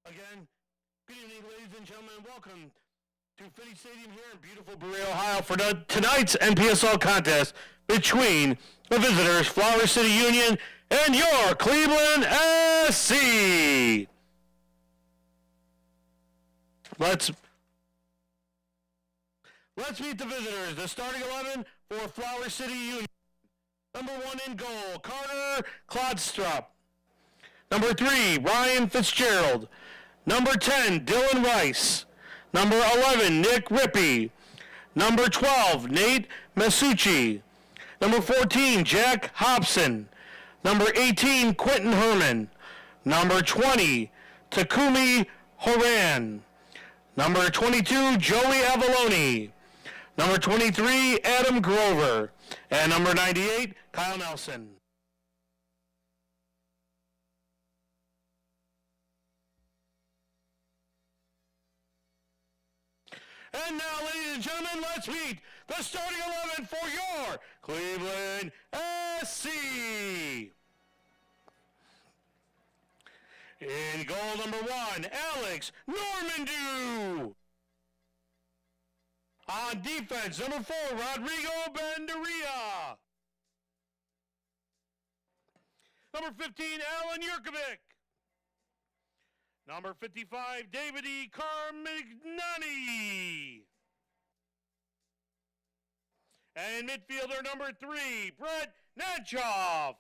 Again, good evening, ladies and gentlemen. Welcome to Finnie Stadium here in beautiful Berea, Ohio for tonight's NPSL contest between the visitors, Flower City Union, and your Cleveland SC. Let's meet the visitors. The starting 11 for Flower City Union. Number 1 in goal, Carter Klodstrup. Number 3, Ryan Fitzgerald. Number 10, Dylan Rice. Number 11, Nick Rippey. Number 12, Nate Masucci. Number 14, Jack Hobson. Number 18, Quentin Herman. Number 20, Takumi Horan. Number 22, Joey Avalone. Number 23, Adam Grover. And number 98, Kyle Nelson. And now, ladies and gentlemen, let's meet the starting 11 for your Cleveland SC. In goal number 1, Alex Normandeau. On defense, number 4, Rodrigo Banderia. Number 15, Alan Yurkovic. Number 55, David E. Carmignani. And midfielder number 3, Brett Natchov.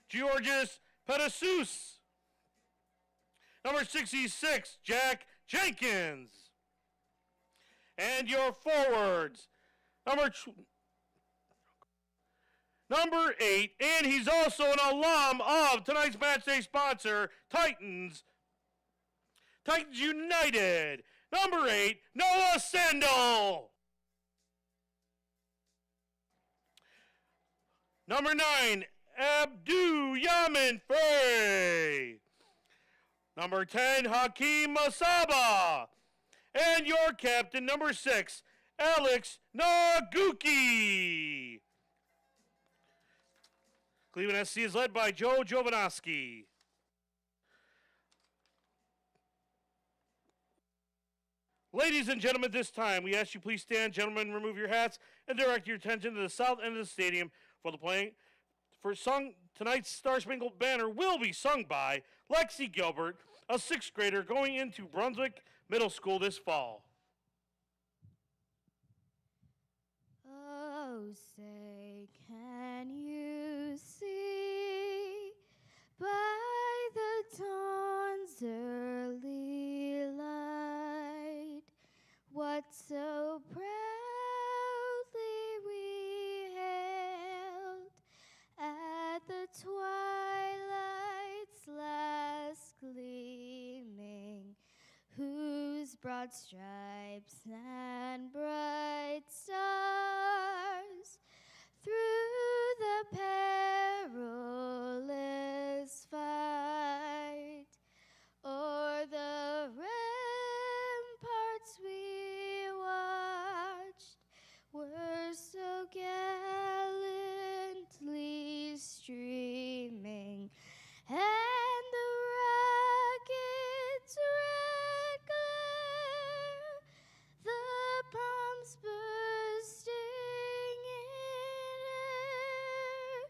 Georges Pedassus. Number 66, Jack Jenkins. And your forwards, number 8, and he's also an alum of tonight's matchday sponsor, Titans United. Number 8, Noah Sandel. Number 9, Abdu Yamin Frey. Number 10, Hakeem Masaba. And your captain, number 6, Alex Naguki. Cleveland SC is led by Joe Jovanovski. Ladies and gentlemen, this time we ask you please stand. Gentlemen, remove your hats and direct your attention to the south end of the stadium for the playing. Tonight's Star Spangled Banner will be sung by Lexi Gilbert, a 6th grader going into Brunswick Middle School this fall. Oh, say, can you see by the dawn's early light what so proudly we hailed at the twilight's last gleaming, whose broad stripes and bright stars through the perilous fight o'er the ramparts we watched were so gallantly streaming, and the rockets' red glare, the bombs bursting in air,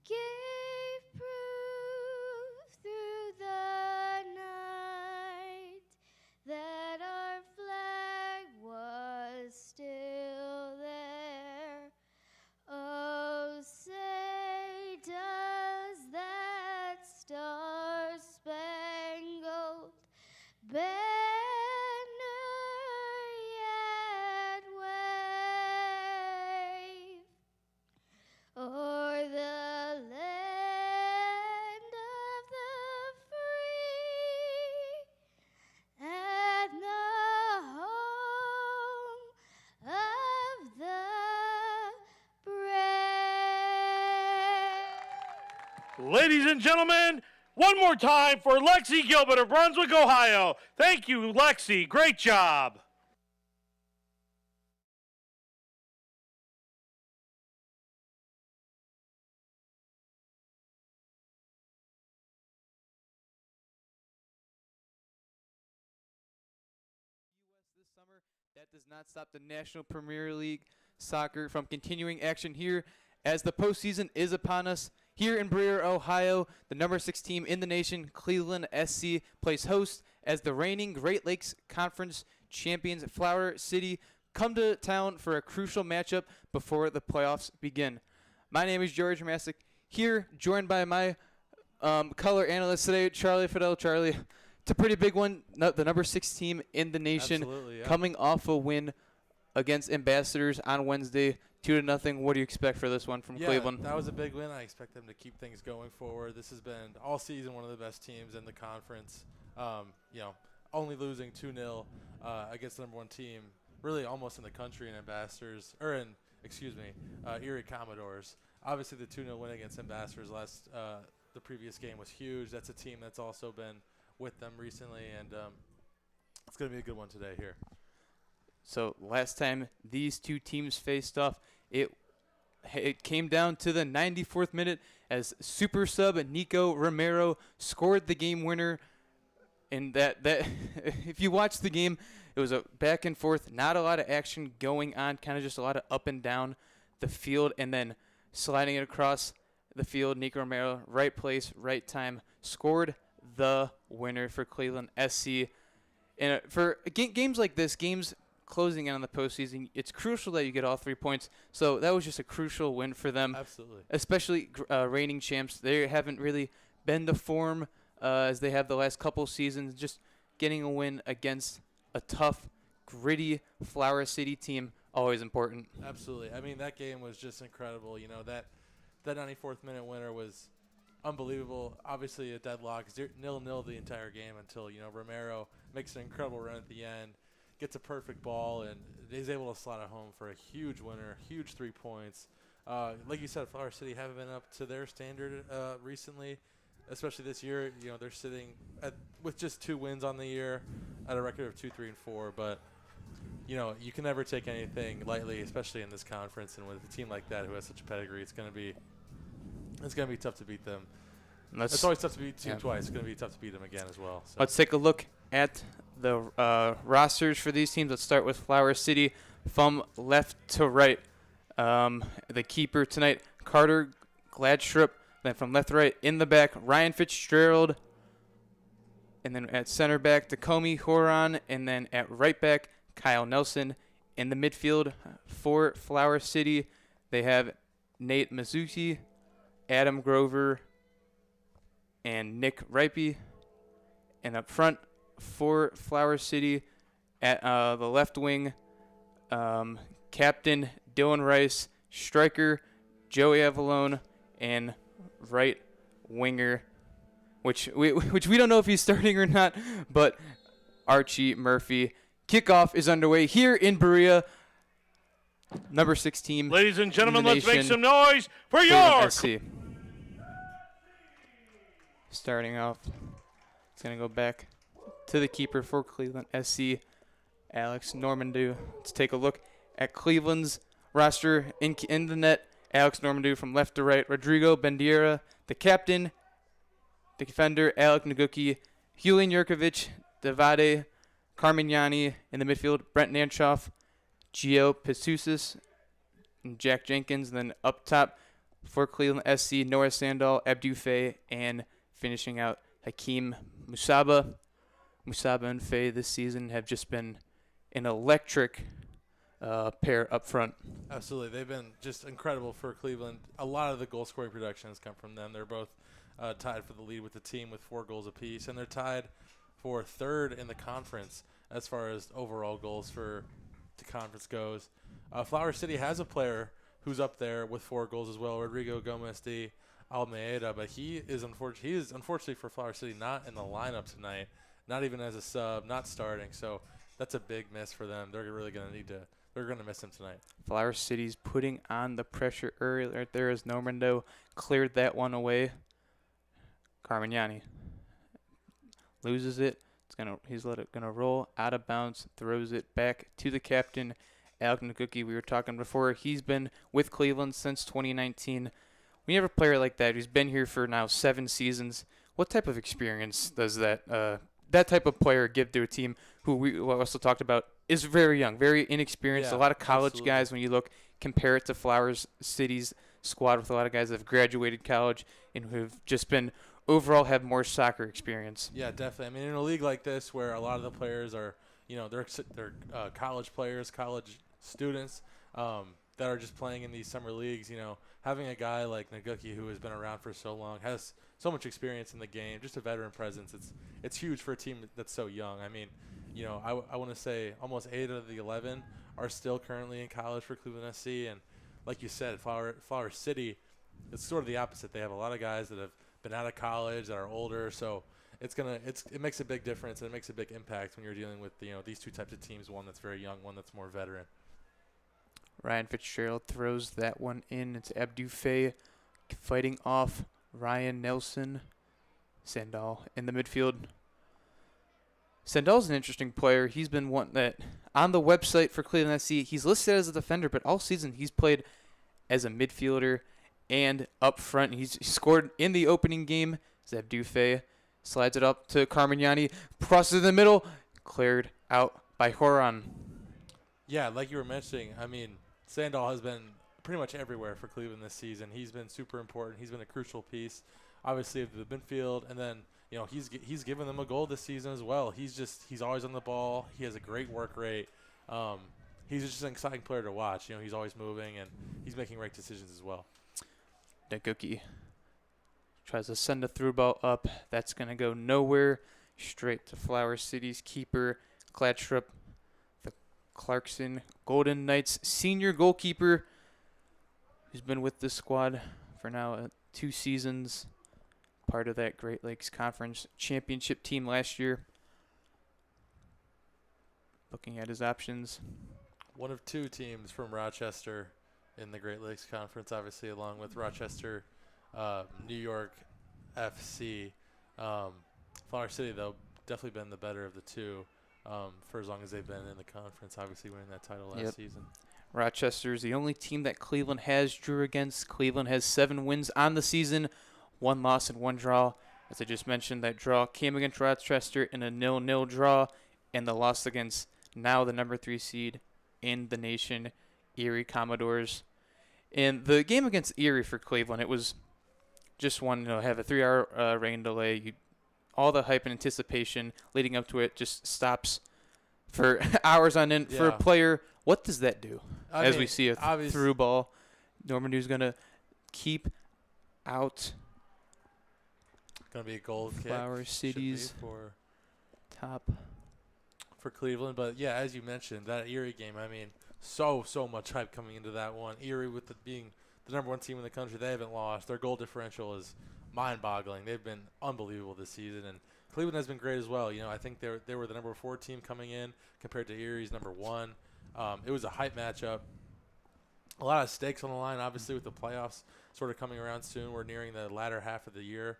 gave proof through the night that our flag was still there. Oh, say, does that star-spangled banner yet wave o'er the land of the free and the home of the brave? Ladies and gentlemen, one more time for Lexi Gilbert of Brunswick, Ohio. Thank you, Lexi. Great job. summer, that does not stop the National Premier League soccer from continuing action here as the postseason is upon us. Here in Berea, Ohio, the number 6 team in the nation, Cleveland SC, plays host as the reigning Great Lakes Conference champions Flower City come to town for a crucial matchup before the playoffs begin. My name is George Masick, here joined by my color analyst today, Charlie Fidel. Charlie, it's a pretty big one. The number 6 team in the nation, Absolutely, yeah. coming off a win against Ambassadors on Wednesday, 2-0. What do you expect for this one from Cleveland? That was a big win. I expect them to keep things going forward. This has been all season one of the best teams in the conference. Only losing 2-0 against the number 1 team, really almost in the country in Ambassadors, Erie Commodores. Obviously, the 2-0 win against Ambassadors the previous game was huge. That's a team that's also been with them recently, and it's going to be a good one today here. So last time these two teams faced off, it came down to the 94th minute as super sub Nico Romero scored the game winner. And that if you watch the game, it was a back and forth, not a lot of action going on, kind of just a lot of up and down the field, and then sliding it across the field. Nico Romero, right place, right time, scored the winner for Cleveland SC. And for games like this, games closing in on the postseason, it's crucial that you get all 3 points. So that was just a crucial win for them. Absolutely. Especially reigning champs. They haven't really been the form as they have the last couple seasons. Just getting a win against a tough, gritty Flower City team, always important. Absolutely. I mean, that game was just incredible. You know, that 94th minute winner was unbelievable. Obviously a deadlock, 0-0 the entire game until, Romero makes an incredible run at the end, gets a perfect ball, and is able to slot it home for a huge winner, huge 3 points. Like you said, Flower City haven't been up to their standard recently, especially this year. They're sitting with just 2 wins on the year at a record of 2-3-4. But, you can never take anything lightly, especially in this conference. And with a team like that who has such a pedigree, it's going to be tough to beat them. It's always tough to beat team twice. It's going to be tough to beat them again as well. So. Let's take a look at the rosters for these teams. Let's start with Flower City from left to right. The keeper tonight, Carter Gladstrup. Then from left to right, in the back, Ryan Fitzgerald. And then at center back, Takomi Horan. And then at right back, Kyle Nelson. In the midfield for Flower City, they have Nate Mizuki, Adam Grover, and Nick Ripey. And up front for Flower City, at the left wing, Captain Dylan Rice, striker Joey Avalone, and right winger, which we don't know if he's starting or not, but Archie Murphy. Kickoff is underway here in Berea. Number 6 team. Ladies and gentlemen, in the let's make nation, some noise for Cleveland York. SC. Starting off, it's going to go back to the keeper for Cleveland SC, Alex Normandeau. Let's take a look at Cleveland's roster in the net. Alex Normandeau from left to right. Rodrigo Bandiera, the captain. The defender, Alec Naguki. Julian Jurkovic, Davide Carmignani. In the midfield, Brent Nanchoff, Gio Pisusis, and Jack Jenkins. And then up top for Cleveland SC, Nora Sandal, Abdu Faye, and finishing out Hakeem Musaba. Musaba and Faye this season have just been an electric pair up front. Absolutely. They've been just incredible for Cleveland. A lot of the goal-scoring production has come from them. They're both tied for the lead with the team with 4 goals apiece, and they're tied for 3rd in the conference as far as overall goals for the conference goes. Flower City has a player who's up there with 4 goals as well, Rodrigo Gomez de Almeida, but he is unfortunately for Flower City not in the lineup tonight, not even as a sub, not starting. So that's a big miss for them. They're really going to they're going to miss him tonight. Flower City's putting on the pressure early right there as Normando cleared that one away. Carmignani loses it. He's gonna roll out of bounds, throws it back to the captain, Alec Naguki. We were talking before. He's been with Cleveland since 2019. When you have a player like that who's been here for now 7 seasons, what type of experience does that type of player give to a team who we also talked about is very young, very inexperienced. Yeah, A lot of college absolutely. guys, when you compare it to Flowers City's squad with a lot of guys that have graduated college and who've just been overall have more soccer experience. Yeah, definitely. I mean, in a league like this where a lot of the players are, they're college players, college students that are just playing in these summer leagues, having a guy like Naguki who has been around for so long, has so much experience in the game, just a veteran presence. It's huge for a team that's so young. I mean, I want to say almost 8 of the 11 are still currently in college for Cleveland SC, and like you said, Flower City, it's sort of the opposite. They have a lot of guys that have been out of college that are older, so it makes a big difference and it makes a big impact when you're dealing with these two types of teams, one that's very young, one that's more veteran. Ryan Fitzgerald throws that one in. It's Abdu Faye fighting off Ryan Nelson. Sandal in the midfield. Sandal's an interesting player. He's been one that on the website for Cleveland SC, he's listed as a defender, but all season he's played as a midfielder and up front. He scored in the opening game. Abdu Faye slides it up to Carmignani, crosses in the middle, cleared out by Horan. Yeah, like you were mentioning, I mean, Sandal has been pretty much everywhere for Cleveland this season. He's been super important. He's been a crucial piece, obviously, of the midfield, and then he's given them a goal this season as well. He's always on the ball. He has a great work rate. He's just an exciting player to watch. He's always moving and he's making right decisions as well. Naguki tries to send a through ball up. That's going to go nowhere. Straight to Flower City's keeper, Kladstrup, the Clarkson Golden Knights senior goalkeeper, who's been with this squad for now 2 seasons. Part of that Great Lakes Conference championship team last year. Looking at his options. One of 2 teams from Rochester in the Great Lakes Conference, obviously, along with Rochester, New York FC. Flower City, though, definitely been the better of the 2 for as long as they've been in the conference, obviously winning that title last season. Rochester is the only team that Cleveland has drew against. Cleveland has 7 wins on the season, 1 loss and 1 draw. As I just mentioned, that draw came against Rochester in a 0-0 draw, and the loss against now the number 3 seed in the nation, Erie Commodores. And the game against Erie for Cleveland, it was just one, have a 3-hour rain delay. All the hype and anticipation leading up to it just stops for hours on end. For a player, what does that do? As we see a through ball, Normandy's going to keep out. Going to be a goal kick. Flower City's for top. For Cleveland. But, yeah, as you mentioned, that Erie game, I mean, so much hype coming into that one. Erie, with being the number 1 team in the country, they haven't lost. Their goal differential is mind-boggling. They've been unbelievable this season, and Cleveland has been great as well. I think they were the number 4 team coming in compared to Erie's number 1. It was a hype matchup. A lot of stakes on the line, obviously, with the playoffs sort of coming around soon. We're nearing the latter half of the year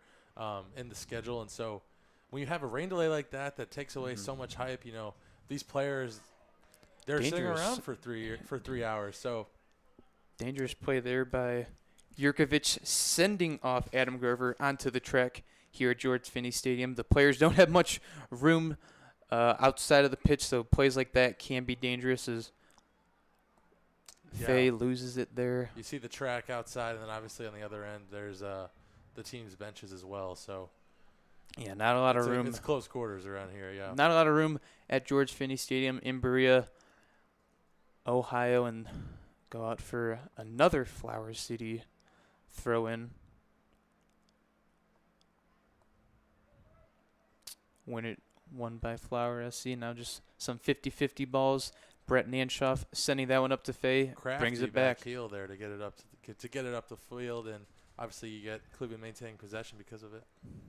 in the schedule, and so when you have a rain delay like that takes away so much hype, these players, they're sitting around for 3 hours. So dangerous play there by Jurkovic, sending off Adam Grover onto the track here at George Finnie Stadium. The players don't have much room outside of the pitch, so plays like that can be dangerous as Faye loses it there. You see the track outside, and then obviously on the other end there's the team's benches as well. So yeah, not a lot of room. It's close quarters around here, yeah. Not a lot of room at George Finnie Stadium in Berea, Ohio, and go out for another Flower City throw-in. Won by Flower SC. Now just some 50-50 balls. Brett Nanshoff sending that one up to Faye. Crafty brings it back. Heel there to get it up the field, and obviously you get Cleveland maintaining possession because of it.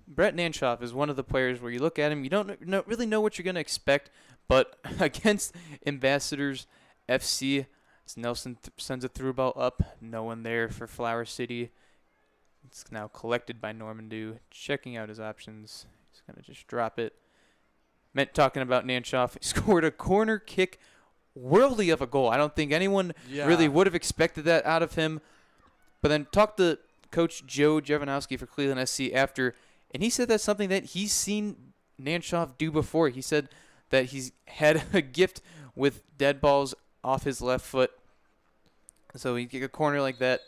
Brett Nanshoff is one of the players where you look at him, you don't really know what you're going to expect, but against Ambassadors FC, Nelson sends a through ball up. No one there for Flower City. It's now collected by Normandy, checking out his options. He's going to just drop it. Talking about Nanshoff, he scored a corner kick worthy of a goal. I don't think anyone really would have expected that out of him. But then talked to Coach Joe Jovanowski for Cleveland SC after, and he said that's something that he's seen Nanshoff do before. He said that he's had a gift with dead balls off his left foot. So you get a corner like that.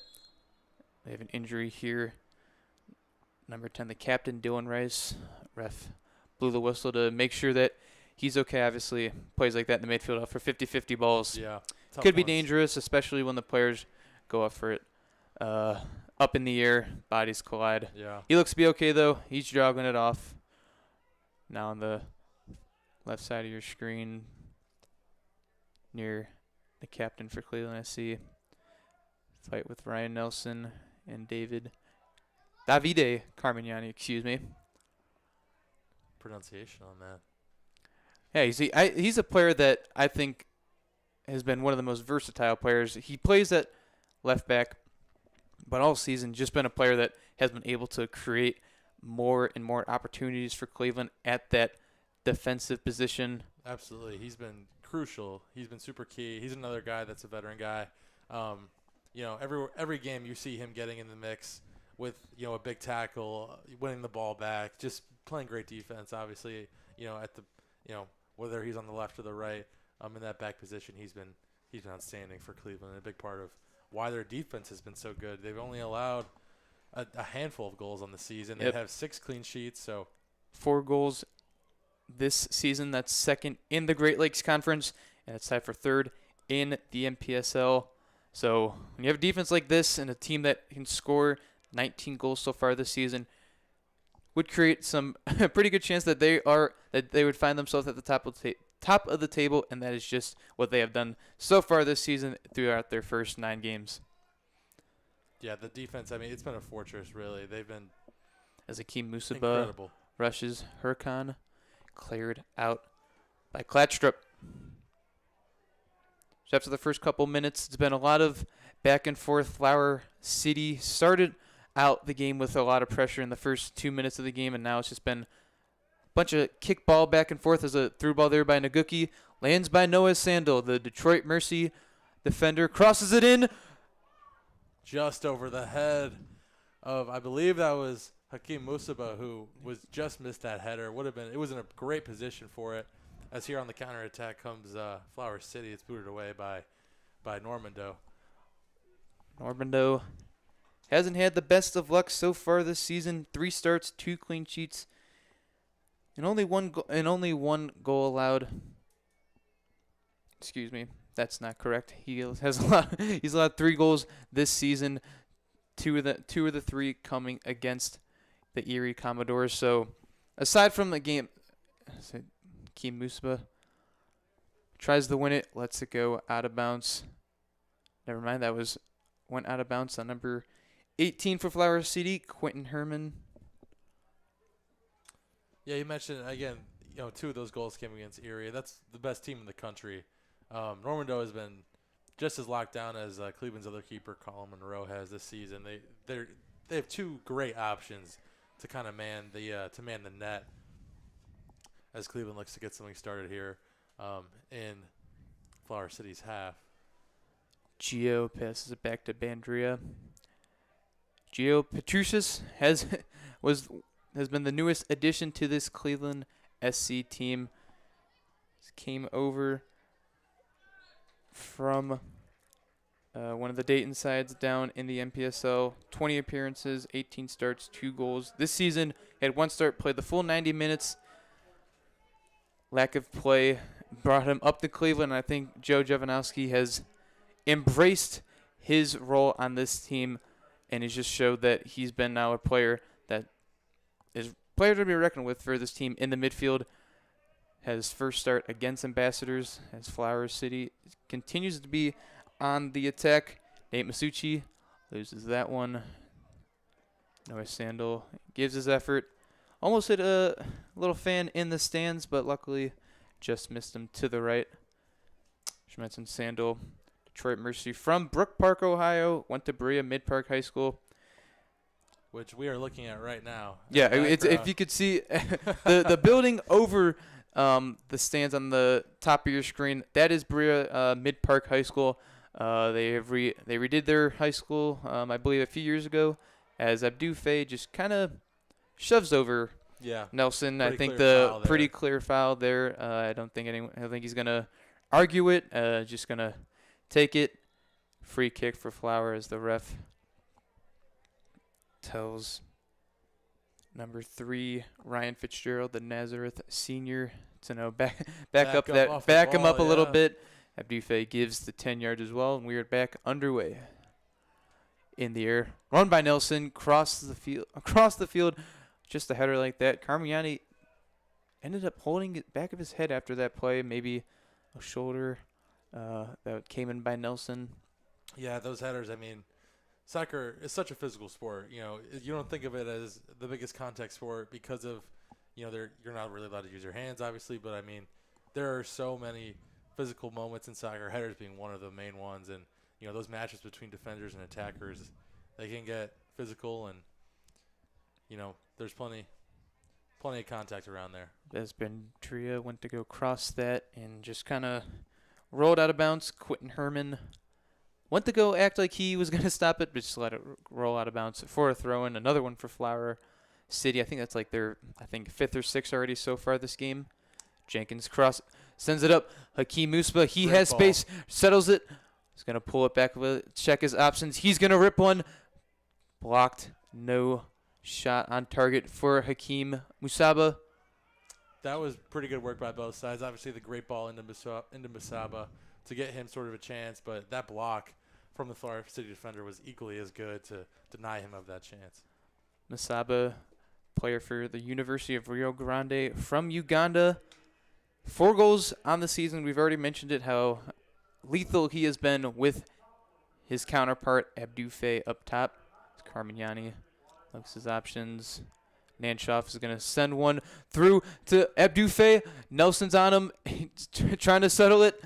They have an injury here. Number 10, the captain, Dylan Rice. Ref blew the whistle to make sure that he's okay. Obviously, plays like that in the midfield for 50-50 balls. Yeah. Could be dangerous, especially when the players go up for it. Up in the air, bodies collide. Yeah. He looks to be okay, though. He's jogging it off. Now on the left side of your screen, near the captain for Cleveland SC. Fight with Ryan Nelson and Davide Carmignani, excuse me. Pronunciation on that. Yeah, he's a player that I think has been one of the most versatile players. He plays at left back, but all season just been a player that has been able to create more and more opportunities for Cleveland at that defensive position. Absolutely. He's been crucial. He's been super key. He's another guy that's a veteran guy. Every game you see him getting in the mix with, a big tackle, winning the ball back, just playing great defense, obviously, whether he's on the left or the right, in that back position, he's been outstanding for Cleveland, and a big part of why their defense has been so good. They've only allowed a handful of goals on the season. They have 6 clean sheets, so 4 goals this season. That's second in the Great Lakes Conference, and it's tied for third in the NPSL. So when you have a defense like this and a team that can score 19 goals so far this season, would create some pretty good chance that they would find themselves at the top of the table, and that is just what they have done so far this season throughout their first 9 games. Yeah, the defense, it's been a fortress, really. They've been as Akeem Musaba incredible. Rushes Hurkan, cleared out by Klatstrup. So after the first couple minutes, it's been a lot of back and forth. Flower City started out the game with a lot of pressure in the first 2 minutes of the game, and now it's just been a bunch of kick ball back and forth. As a through ball there by Naguki, lands by Noah Sandel, the Detroit Mercy defender, crosses it in. Just over the head of, I believe that was Hakeem Musaba, who was just missed that header. It was in a great position for it. As here on the counterattack comes Flower City. It's booted away by Normando. Normando hasn't had the best of luck so far this season. 3 starts, 2 clean sheets, and only one goal allowed. Excuse me, that's not correct. He's allowed 3 goals this season. Two of the 3 coming against the Erie Commodores. So aside from the game, Keem Musaba tries to win it, lets it go out of bounds. Never mind, went out of bounds on number 18 for Flower City, Quentin Herman. Yeah, you mentioned, again, 2 of those goals came against Erie. That's the best team in the country. Normando has been just as locked down as Cleveland's other keeper, Colin Monroe, has this season. They have 2 great options to kind of man the net as Cleveland looks to get something started here in Flower City's half. Gio passes it back to Bandria. Gio Petrucius has been the newest addition to this Cleveland SC team. Came over from one of the Dayton sides down in the NPSL. 20 appearances, 18 starts, 2 goals. This season, he had 1 start, played the full 90 minutes. Lack of play brought him up to Cleveland. I think Joe Jovanowski has embraced his role on this team, and has just showed that he's been now a player that is a player to be reckoned with for this team in the midfield. Has first start against Ambassadors as Flower City continues to be on the attack. Nate Masucci loses that one. Noah Sandel gives his effort. Almost hit a little fan in the stands, but luckily just missed him to the right. Schmetz Sandel, Detroit Mercy from Brook Park, Ohio, went to Berea Mid-Park High School. Which we are looking at right now. Yeah, if you could see the building over the stands on the top of your screen, that is Berea Mid-Park High School. They redid their high school, I believe, a few years ago, as Abdou Faye just kind of shoves over Nelson. I think pretty clear foul there. I don't think he's gonna argue it. Just going to take it. Free kick for Flower as the ref tells number 3, Ryan Fitzgerald, the Nazareth senior, to know back up that, back him up a little bit. Abdufe gives the 10 yards as well, and we are back underway. In the air, run by Nelson, across the field, just a header like that. Carmignani ended up holding it back of his head after that play, maybe a shoulder that came in by Nelson. Yeah, those headers, I mean, soccer is such a physical sport. You know, you don't think of it as the biggest contact sport because of, you know, you're not really allowed to use your hands, obviously, but I mean, there are so many physical moments in soccer, headers being one of the main ones, and you know, those matches between defenders and attackers, they can get physical, and you know, there's plenty of contact around there. As Berea went to go cross that and just kind of rolled out of bounds. Quentin Herman went to go act like he was going to stop it, but just let it roll out of bounds for a throw-in. Another one for Flower City. I think that's like their 5th or 6th already so far this game. Jenkins cross, sends it up. Hakeem Musba, he Great has ball. space, settles it. He's going to pull it back, check his options. He's going to rip one. Blocked. No shot on target for Hakeem Musaba. That was pretty good work by both sides. Obviously, the great ball into Musaba to get him sort of a chance, but that block from the Flower City defender was equally as good to deny him of that chance. Musaba, player for the University of Rio Grande from Uganda. 4 goals on the season. We've already mentioned it, how lethal he has been with his counterpart, Abdufe, up top. Carmignani looks his options. Nanshoff is going to send one through to Abdufe. Nelson's on him, trying to settle it.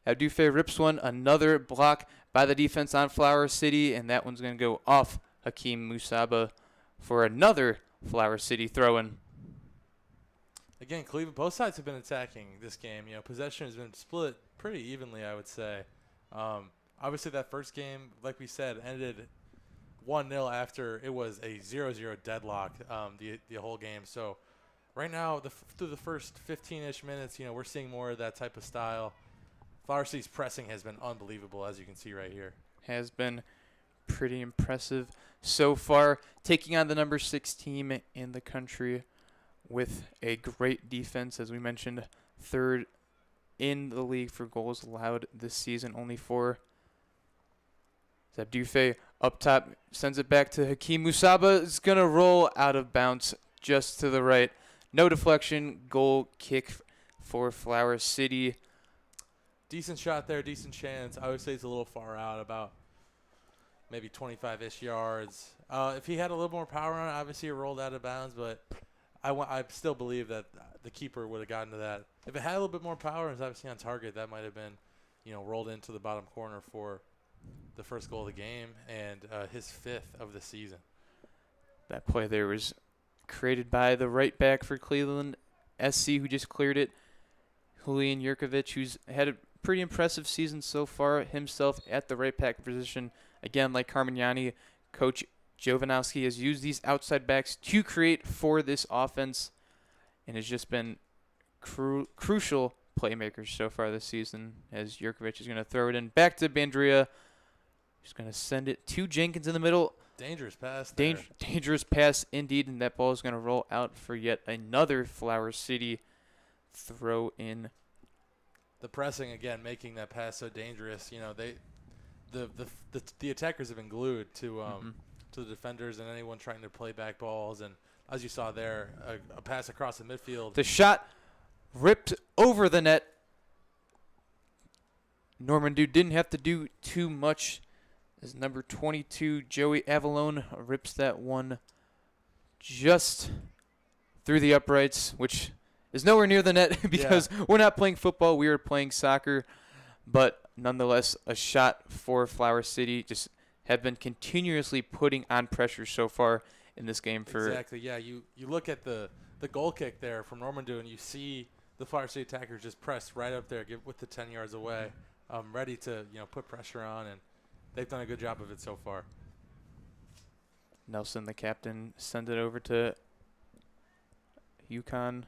Abdufe rips one. Another block by the defense on Flower City, and that one's going to go off Hakeem Musaba for another Flower City throw-in. Again, Cleveland, both sides have been attacking this game. You know, possession has been split pretty evenly, I would say. Obviously, that first game, like we said, ended 1-0 after it was a 0-0 deadlock the whole game. So right now, through the first 15-ish minutes, you know, we're seeing more of that type of style. Flower City's pressing has been unbelievable, as you can see right here. Has been pretty impressive so far, taking on the number 6 team in the country with a great defense, as we mentioned, 3rd in the league for goals allowed this season, only 4. Abdufe up top, sends it back to Hakeem Musaba. Is going to roll out of bounds just to the right. No deflection, goal kick for Flower City. Decent shot there, decent chance. I would say it's a little far out, about maybe 25-ish yards. If he had a little more power on it, obviously it rolled out of bounds, but I still believe that the keeper would have gotten to that. If it had a little bit more power and was obviously on target, that might have been, you know, rolled into the bottom corner for the first goal of the game and his 5th of the season. That play there was created by the right back for Cleveland SC, who just cleared it. Julian Jurkovic, who's had a pretty impressive season so far himself at the right back position. Again, like Carmignani, Coach Jovanowski has used these outside backs to create for this offense and has just been crucial playmakers so far this season, as Jurkovic is going to throw it in back to Bandria. He's going to send it to Jenkins in the middle. Dangerous pass there. Dangerous pass indeed, and that ball is going to roll out for yet another Flower City throw in. The pressing, again, making that pass so dangerous. You know, the attackers have been glued to the defenders and anyone trying to play back balls. And as you saw there, a pass across the midfield. The shot ripped over the net. Normandeau didn't have to do too much, as number 22, Joey Avalone, rips that one just through the uprights, which is nowhere near the net because we're not playing football. We are playing soccer. But nonetheless, a shot for Flower City. Just have been continuously putting on pressure so far in this game. Exactly, yeah. You look at the goal kick there from Normandeau, and you see the Flower City attackers just press right up there, with the 10 yards away, ready to, you know, put pressure on, and they've done a good job of it so far. Nelson, the captain, sent it over to Yukon.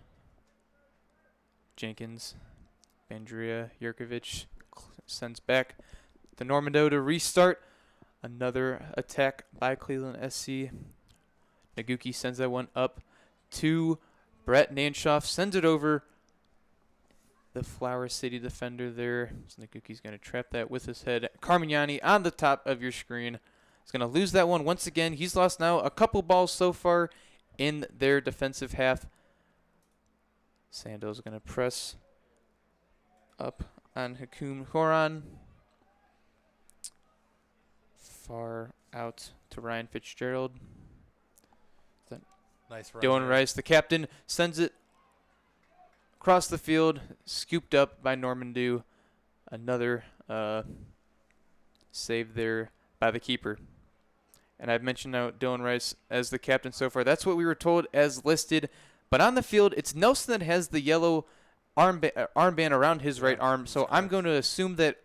Jenkins. Andrea Jurkovic sends back the Normando to restart. Another attack by Cleveland SC. Naguki sends that one up to Brett Nanshoff. Sends it over the Flower City defender there. So Naguki's going to trap that with his head. Carmignani on the top of your screen. He's going to lose that one once again. He's lost now a couple balls so far in their defensive half. Sando's going to press up on Hakum Horan. Far out to Ryan Fitzgerald. Nice run. Dylan there. Rice, the captain, sends it across the field, scooped up by Norman Dew. Another save there by the keeper. And I've mentioned now Dylan Rice as the captain so far. That's what we were told as listed. But on the field, it's Nelson that has the yellow armband around his right arm. So I'm going to assume that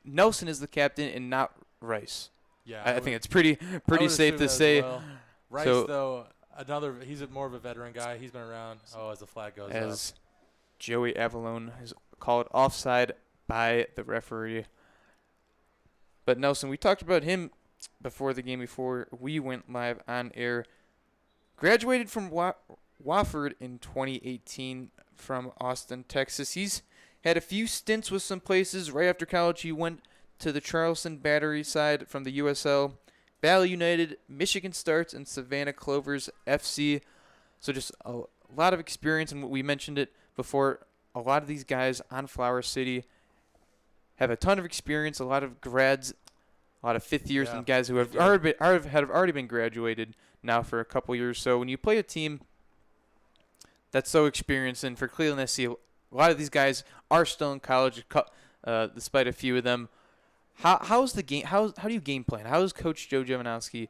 Nelson is the captain and not Rice. Yeah, I think it's pretty safe to say. Well. Rice, So- though, he's more of a veteran guy. He's been around. Oh, as the flag goes up. As Joey Avalone is called offside by the referee. But Nelson, we talked about him before the game, before we went live on air. Graduated from Wofford in 2018 from Austin, Texas. He's had a few stints with some places. Right after college, he went to the Charleston Battery side from the USL. Valley United, Michigan Starts, and Savannah Clovers FC. So just a lot of experience, and we mentioned it before. A lot of these guys on Flower City have a ton of experience, a lot of grads, a lot of fifth years, and guys who have already been graduated now for a couple years. So when you play a team that's so experienced, and for Cleveland SC, a lot of these guys are still in college, despite a few of them. How's the game? How do you game plan? How does Coach Joe Jovanowski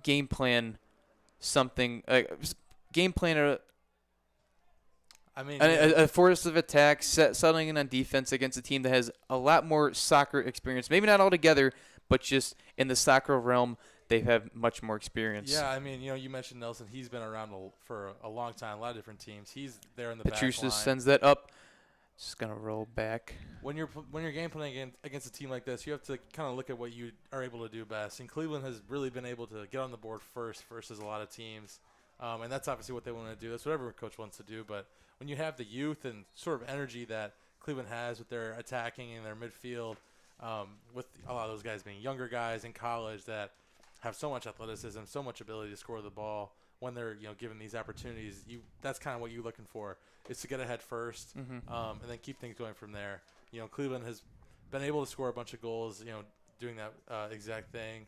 game plan something? Game plan a force of attack, settling in on defense against a team that has a lot more soccer experience. Maybe not all together, but just in the soccer realm, they have much more experience. Yeah, I mean, you mentioned Nelson. He's been around for a long time, a lot of different teams. He's there in the back line. Petrushis sends that up. Just gonna roll back. When you're game playing against a team like this, you have to kind of look at what you are able to do best. And Cleveland has really been able to get on the board first versus a lot of teams, and that's obviously what they want to do. That's what every coach wants to do. But when you have the youth and sort of energy that Cleveland has with their attacking and their midfield, with a lot of those guys being younger guys in college that have so much athleticism, so much ability to score the ball, when they're given these opportunities, that's kind of what you're looking for, is to get ahead first, and then keep things going from there. Cleveland has been able to score a bunch of goals, doing that exact thing.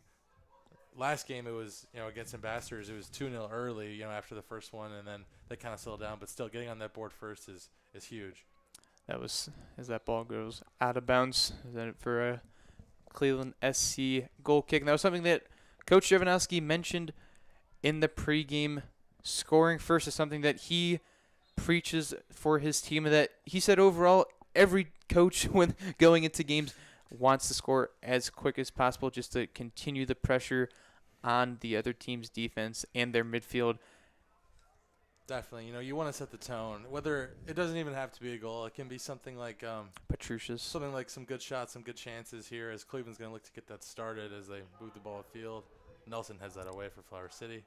Last game it was against Ambassadors, it was 2-0 early, after the first one, and then they kind of settled down. But still, getting on that board first is huge. That was as that ball goes out of bounds. Then for a Cleveland SC goal kick. And that was something that Coach Jovanowski mentioned in the pregame. Scoring first is something that he preaches for his team, and that he said overall every coach when going into games wants to score as quick as possible just to continue the pressure on the other team's defense and their midfield. Definitely, you want to set the tone. Whether it doesn't even have to be a goal, it can be something like Petrushis. something like some good shots, some good chances here, as Cleveland's going to look to get that started as they move the ball upfield. Nelson heads that away for Flower City.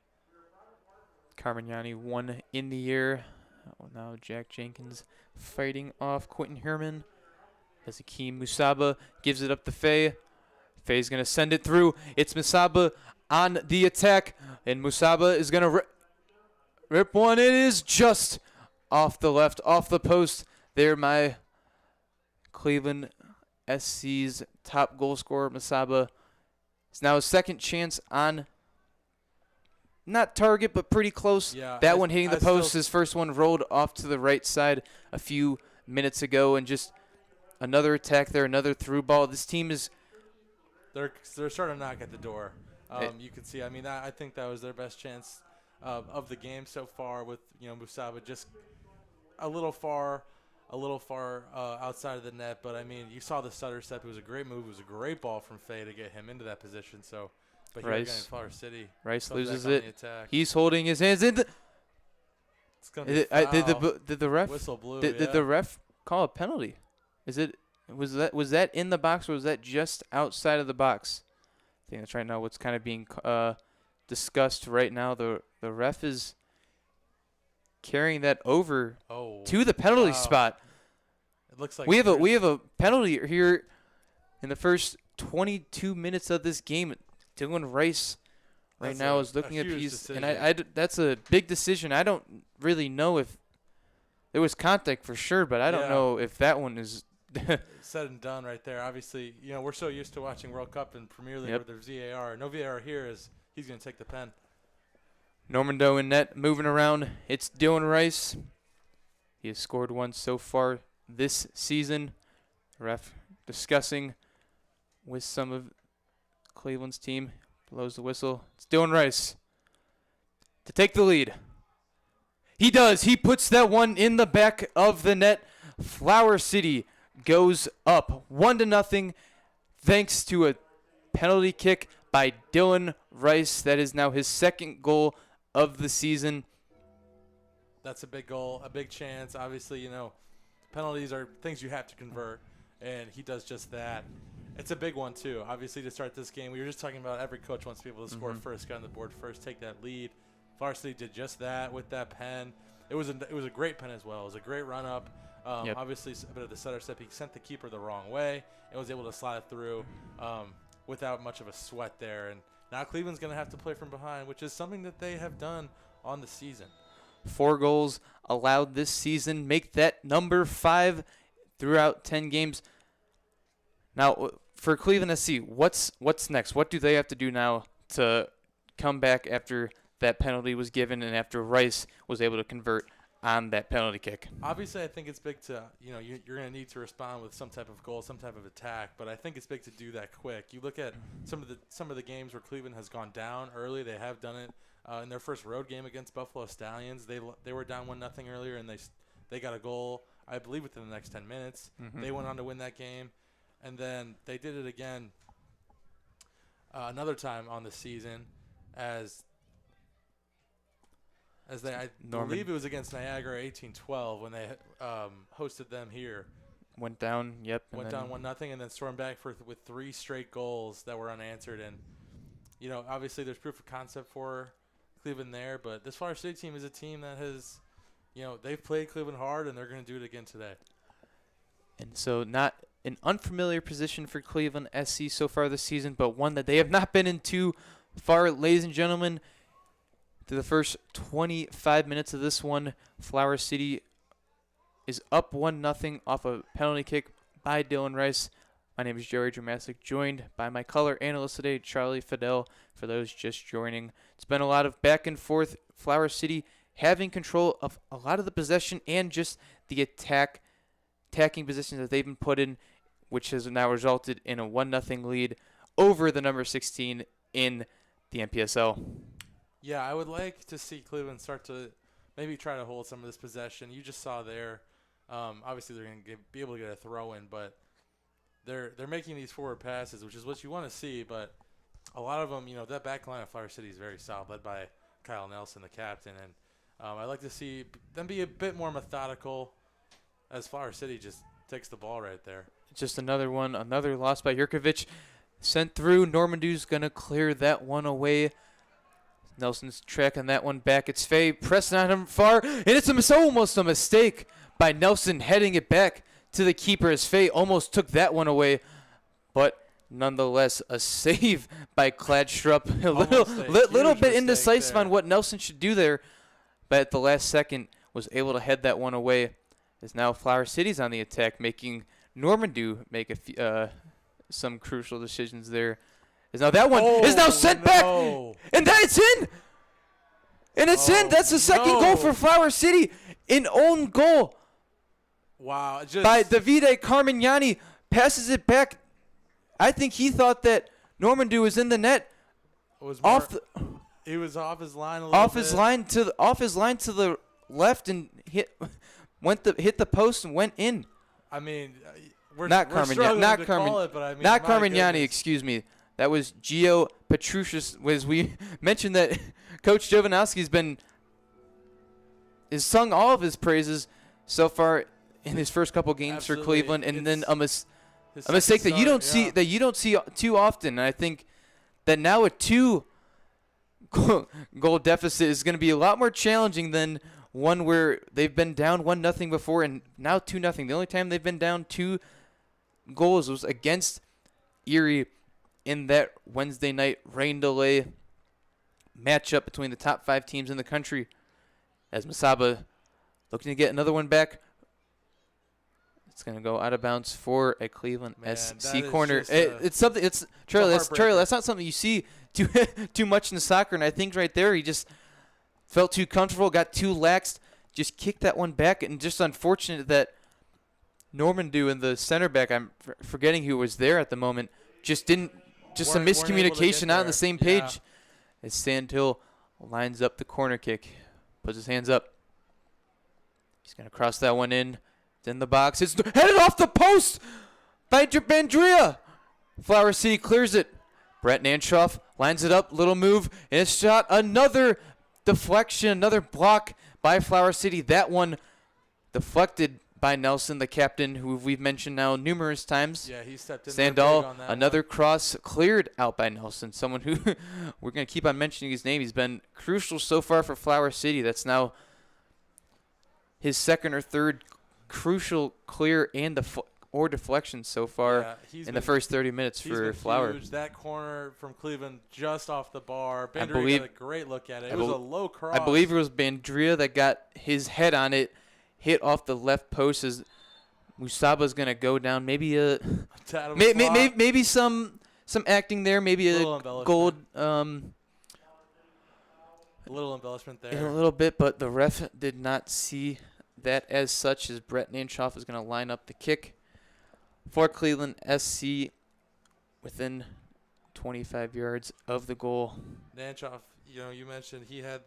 Carmignani one in the air. Oh, now Jack Jenkins fighting off Quentin Herman. As Akeem Musaba gives it up to Faye. Faye's going to send it through. It's Musaba on the attack. And Musaba is going to rip one. It is just off the left, off the post. There, my Cleveland SC's top goal scorer, Musaba. It's now his second chance on not target, but pretty close. Yeah, that one hitting the post. His first one rolled off to the right side a few minutes ago, and just another attack there, another through ball. This team is they're starting to knock at the door. You can see. I mean, I think that was their best chance of the game so far. With Musaba just a little far outside of the net. But I mean, you saw the stutter step. It was a great move. It was a great ball from Faye to get him into that position. So. But here again, Flower City. Rice loses it. He's holding his hands in the. It's gonna be foul. Did the ref? Whistle blew. Did the ref call a penalty? Was that in the box or was that just outside of the box? I think that's right now what's kind of being discussed right now. The ref is carrying that over to the penalty spot. It looks like we have a penalty here in the first 22 minutes of this game. Dylan Rice now is looking at these, and that's a big decision. I don't really know if there was contact for sure, but I don't know if that one is said and done right there. Obviously, we're so used to watching World Cup and Premier League where there's VAR. No VAR here is he's going to take the pen. Normando in net, moving around. It's Dylan Rice. He has scored one so far this season. Ref discussing with some of Cleveland's team. Blows the whistle. It's Dylan Rice to take the lead. He does. He puts that one in the back of the net. Flower City goes up 1-0 thanks to a penalty kick by Dylan Rice. That is now his second goal of the season. That's a big goal, a big chance. Obviously, penalties are things you have to convert, and he does just that. It's a big one, too. Obviously, to start this game, we were just talking about every coach wants to be able to score first, get on the board first, take that lead. Flower City did just that with that pen. It was a great pen as well. It was a great run-up. Obviously, a bit of the setter step. He sent the keeper the wrong way and was able to slide it through without much of a sweat there. And now Cleveland's going to have to play from behind, which is something that they have done on the season. 4 goals allowed this season. Make that number 5 throughout 10 games. Now, for Cleveland SC, what's next? What do they have to do now to come back after that penalty was given and after Rice was able to convert on that penalty kick? Obviously, I think it's big to, you're going to need to respond with some type of goal, some type of attack, but I think it's big to do that quick. You look at some of the games where Cleveland has gone down early. They have done it in their first road game against Buffalo Stallions. They were down 1-0 earlier, and they got a goal, I believe, within the next 10 minutes. They went on to win that game, and then they did it again another time on the season as I believe it was against Niagara 18-12 when they hosted them here. Went down, Went down 1-0 and then stormed back with 3 straight goals that were unanswered. And, obviously there's proof of concept for Cleveland there. But this Flower City team is a team that has, they've played Cleveland hard and they're going to do it again today. And so not an unfamiliar position for Cleveland SC so far this season, but one that they have not been in too far, ladies and gentlemen. Through the first 25 minutes of this one, Flower City is up 1-0 off a penalty kick by Dylan Rice. My name is Joey Dramasic, joined by my color analyst today, Charlie Fidel, for those just joining. It's been a lot of back and forth. Flower City having control of a lot of the possession and just the attacking positions that they've been put in, which has now resulted in a 1-0 lead over the number 16 in the NPSL. Yeah, I would like to see Cleveland start to maybe try to hold some of this possession. You just saw there, obviously they're going to be able to get a throw in, but they're making these forward passes, which is what you want to see. But a lot of them, that back line of Flower City is very solid, led by Kyle Nelson, the captain. And I'd like to see them be a bit more methodical as Flower City just takes the ball right there. Just another loss by Jurkovic. Sent through. Normandy's going to clear that one away. Nelson's tracking that one back. It's Faye pressing on him far, and it's almost a mistake by Nelson heading it back to the keeper as Faye almost took that one away. But nonetheless, a save by Kladstrup. A little bit indecisive on what Nelson should do there, but at the last second was able to head that one away. As now Flower City's on the attack, making Normandy make some crucial decisions there. Now that one is now sent back, and then it's in. And it's in. That's the second goal for Flower City. An own goal. Wow. By Davide Carmignani. Passes it back. I think he thought that Normandy was in the net. He was off his line a little bit. Off his line to the left and hit the post and went in. I mean, not Carmignani, excuse me. That was Gio Petrucius. As we mentioned that Coach Jovanovski's has sung all of his praises so far in his first couple games Absolutely. for Cleveland, and then a His mistake that you second don't see too often. And I think that now a 2 goal deficit is going to be a lot more challenging than one where they've been down 1-0 before and now 2-0. The only time they've been down 2 goals was against Erie in that Wednesday night rain delay matchup between the top 5 teams in the country. As Masaba looking to get another one back. It's going to go out of bounds for a Cleveland Man, SC that is corner. just It's something. It's Charlie. heartbreaker. Charlie. That's not something you see too much in soccer. And I think right there he just felt too comfortable, got too lax, just kicked that one back, and just unfortunate that Normandeau and the center back, I'm forgetting who was there at the moment, just didn't. Just some Weren't able to get miscommunication, not on there. the same Yeah. page. As Sandhill lines up the corner kick, puts his hands up. He's going to cross that one in. It's in the box. It's headed off the post by Bandria. Flower City clears it. Brett Nanchoff lines it up. Little move. And it's shot. Another deflection. Another block by Flower City. That one deflected by Nelson, the captain, who we've mentioned now numerous times. Yeah, he stepped in. Sandal, on that another one. cross cleared out by Nelson. Someone who we're going to keep on mentioning his name. He's been crucial so far for Flower City. That's now his second or third crucial clear and deflection so far Yeah, he's in the been- first 30 minutes He's for been Flower. huge. That corner from Cleveland just off the bar. I Bandria believe- got a great look at it. I It was a bel- low cross. I believe it was Bandria that got his head on it, hit off the left post as Musaba's going to go down. Maybe a Tad of a maybe flop. some acting there, maybe Little a embellishment. gold A little embellishment in there. a little bit, but the ref did not see that as such, as Brett Nanchoff is going to line up the kick for Cleveland SC within 25 yards of the goal. Nanchoff, you mentioned he had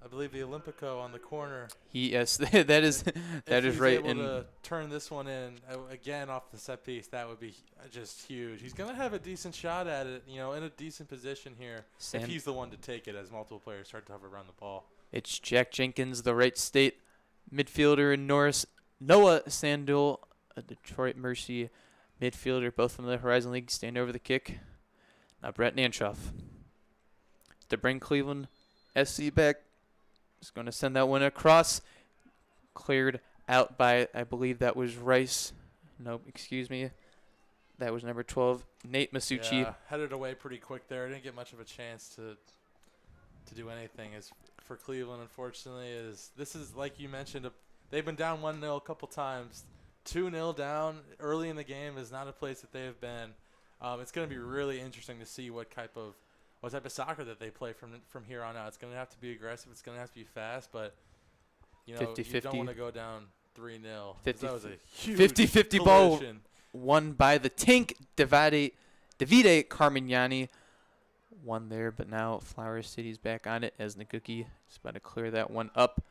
I believe the Olympico on the corner. Yes, that is If he's right. able And to turn this one in again off the set piece, that would be just huge. He's gonna have a decent shot at it, in a decent position here. If he's the one to take it, as multiple players start to hover around the ball. it's Jack Jenkins, the Wright State midfielder, and Noah Sandul, a Detroit Mercy midfielder, both from the Horizon League, stand over the kick. Now Brett Nanchoff to bring Cleveland SC back. Is going to send that one across. Cleared out by, I believe that was Rice. Nope, excuse me. That was number 12, Nate Masucci. Yeah, headed away pretty quick there. Didn't get much of a chance to do anything. As for Cleveland, unfortunately, this is like you mentioned. They've been down 1-0 a couple times. 2-0 down early in the game is not a place that they have been. It's going to be really interesting to see what type of soccer that they play from here on out. It's going to have to be aggressive. It's going to have to be fast, but you 50-50. don't want to go down 3-0. 50 That was a huge 50-50 ball. collision. Won by the Tank Davide Carmignani. One there, but now Flower City's back on it as Naguki is about to clear that one up.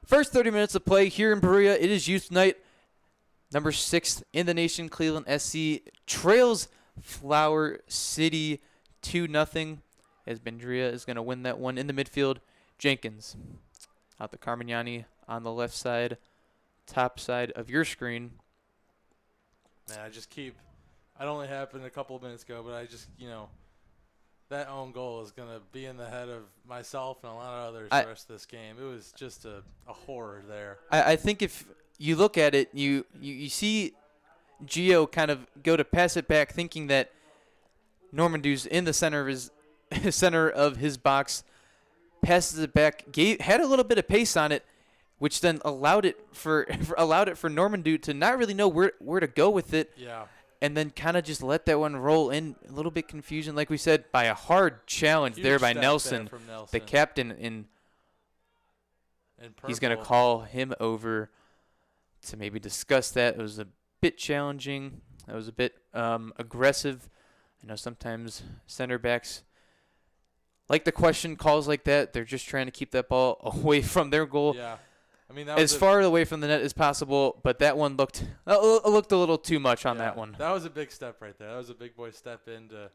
First 30 minutes of play here in Berea. It is youth night. Number 6 in the nation, Cleveland SC trails Flower City 2-0 as Bandria is going to win that one in the midfield. Jenkins out the Carmignani on the left side, top side of your screen. Man, it only happened a couple of minutes ago, but that own goal is going to be in the head of myself and a lot of others the rest of this game. It was just a horror there. I think if you look at it, you see Gio kind of go to pass it back thinking that Normandeau's in the center of his box, passes it back, had a little bit of pace on it, which then allowed it for Normandeau to not really know where to go with it. Yeah. And then kind of just let that one roll in. A little bit confusion, like we said, by a hard challenge Huge there by step Nelson, there from Nelson. the captain. In He's going to purple. call him over to maybe discuss that. It was a bit challenging. It was a bit aggressive. I know sometimes center backs like the question calls like that. They're just trying to keep that ball away from their goal. Yeah. I mean, that As was far away from the net as possible, but that one looked a little too much on that one. That was a big step right there. That was a big boy step in to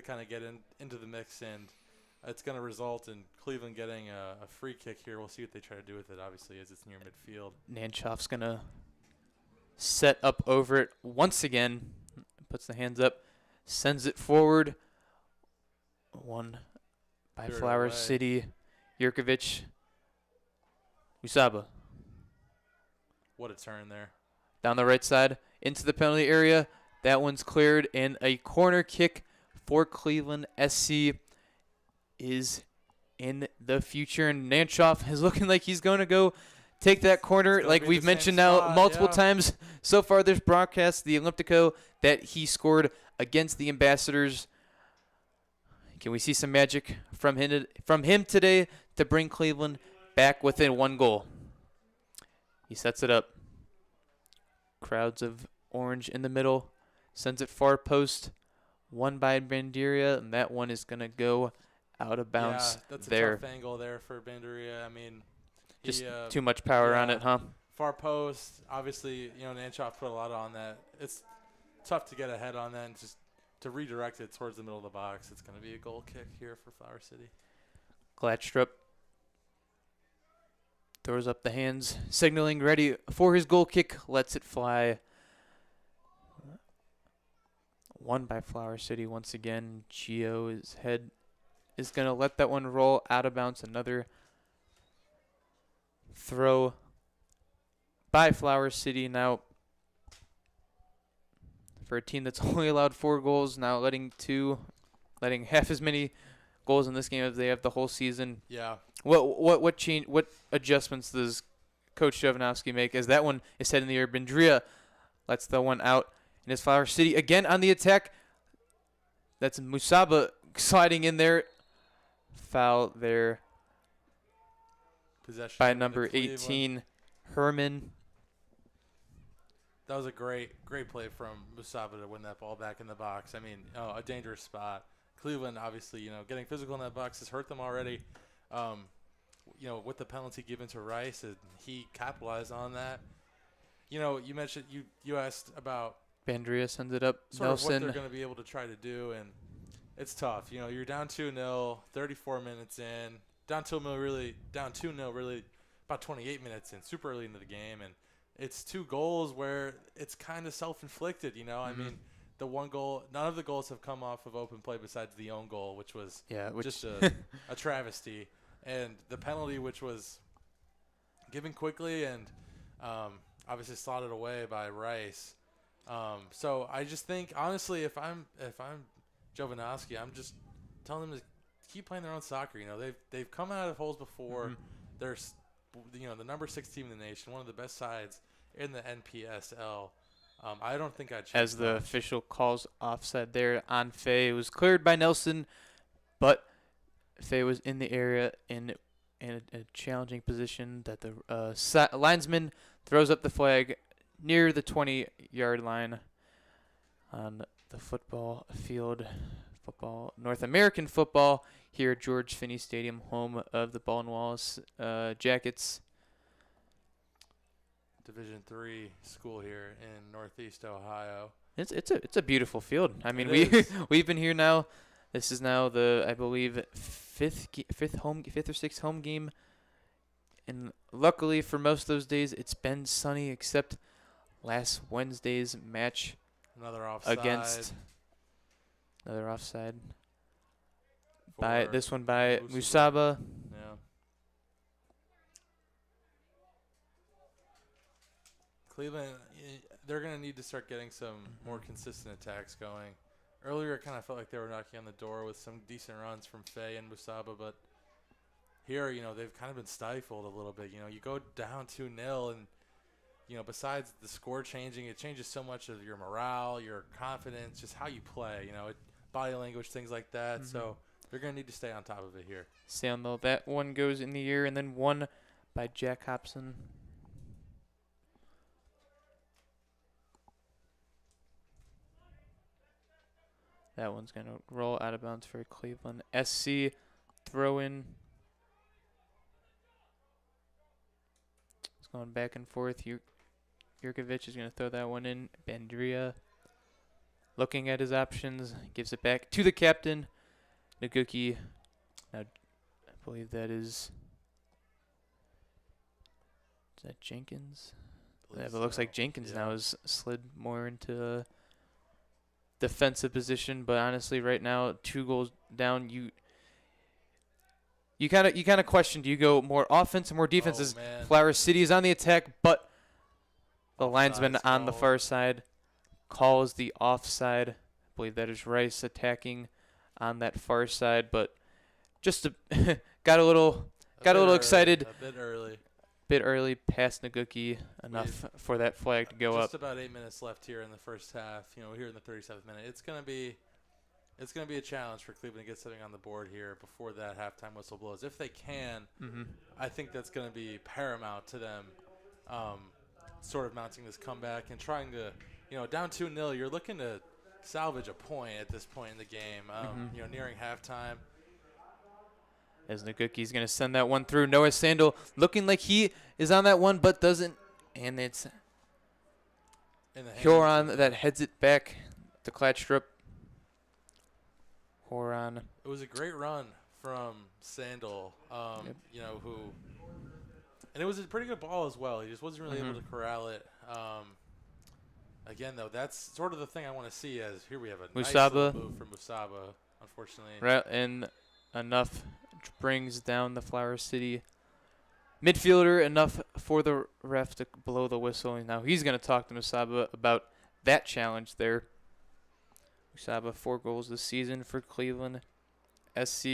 kind of get into the mix. And it's going to result in Cleveland getting a free kick here. We'll see what they try to do with it, obviously, as it's near midfield. Nanchoff's going to set up over it once again. Puts the hands up, sends it forward. One by Cleared Flower away. City. Jurkovic. Usaba What a turn there. down the right side into the penalty area. That one's cleared, and a corner kick for Cleveland SC is in the future. And Nanchoff is looking like he's going to go take that corner, gonna like be we've the same mentioned now spot, multiple yeah. times so far this broadcast, the Olympico that he scored against the Ambassadors. Can we see some magic from him today to bring Cleveland back within 1 goal? He sets it up. Crowds of orange in the middle. Sends it far post. One by Berea, and that one is going to go out of bounds Yeah, that's there. a tough angle there for Berea. I mean, Just he, too much power on yeah. it, huh? far post. Obviously, Nanchoff put a lot on that. It's tough to get ahead on that and just to redirect it towards the middle of the box. It's going to be a goal kick here for Flower City. Gladstrup throws up the hands, signaling ready for his goal kick. Lets it fly. One by Flower City once again. Gio's head is going to let that one roll out of bounds. Another throw by Flower City now for a team that's only allowed 4 goals, now letting half as many goals in this game as they have the whole season. Yeah. What adjustments does Coach Jovanovski make as that one is heading in the air? Berea lets the one out, and it's Flower City again on the attack. That's Musaba sliding in there. Foul there Possession by into number Cleveland. 18, Herman. That was a great play from Musaba to win that ball back in the box. I mean, a dangerous spot. Cleveland, obviously, getting physical in that box has hurt them already. With the penalty given to Rice, and he capitalized on that. You mentioned you asked about Berea sends it up. sort of what Nelson. they're going to be able to try to do, and it's tough. You're down 2-0, 34 minutes in, down 2-0 really, about 28 minutes in, super early into the game, and it's 2 goals where it's kind of self-inflicted. I mean, the 1 goal, none of the goals have come off of open play besides the own goal, which was just a travesty, and the penalty, which was given quickly and obviously slotted away by Rice. So I just think, honestly, if I'm Jovanovski, I'm just telling them to keep playing their own soccer. They've come out of holes before. They're the number 6 team in the nation, one of the best sides in the NPSL. I don't think I'd change As the much. official calls offside there on Faye. It was cleared by Nelson, but Faye was in the area in a challenging position that the linesman throws up the flag near the 20-yard line on the football field. North American football here at George Finnie Stadium, home of the Baldwin Wallace Jackets. Division III school here in Northeast Ohio. It's a beautiful field. I mean, It is. we've been here now. This is now the, I believe, fifth or sixth home game, and luckily for most of those days it's been sunny, except last Wednesday's match Another offside. Another offside for by Musaba. Yeah. Cleveland, they're going to need to start getting some more consistent attacks going. Earlier, it kind of felt like they were knocking on the door with some decent runs from Faye and Musaba, but here, they've kind of been stifled a little bit. You go down 2-0, and, besides the score changing, it changes so much of your morale, your confidence, just how you play, body language, things like that. So they're going to need to stay on top of it here. Sound though, that one goes in the air, and then one by Jack Hobson. That one's going to roll out of bounds for Cleveland SC. Throw in. It's going back and forth. Jurkovic is going to throw that one in. Berea looking at his options. Gives it back to the captain. Naguki Now, I believe that is that Jenkins? Yeah, but it looks like Jenkins now has slid more into a defensive position. But honestly, right now, 2 goals down, you kind of question: do you go more offense or more defense? As man. Flower City is on the attack, but the Offside's linesman on the called. far side calls the offside. I believe that is Rice attacking on that far side, but just got a little excited. A bit early. Bit early past Naguki enough for that flag to go Just up. about 8 minutes left here in the first half. You know, here in the 37th minute, it's gonna be a challenge for Cleveland to get something on the board here before that halftime whistle blows. If they can, I think that's gonna be paramount to them, sort of mounting this comeback and trying to, down 2-0. You're looking to salvage a point at this point in the game. Nearing halftime. As Naguki's going to send that one through. Noah Sandel looking like he is on that one, but doesn't. And it's Huron that heads it back to Klatstrup. Huron. It was a great run from Sandel, and it was a pretty good ball as well. He just wasn't really able to corral it. Again, though, that's sort of the thing I want to see. As here we have a nice little move from Musaba, unfortunately. Right, and enough brings down the Flower City midfielder, enough for the ref to blow the whistle. And now he's going to talk to Musaba about that challenge there. Musaba, 4 goals this season for Cleveland SC.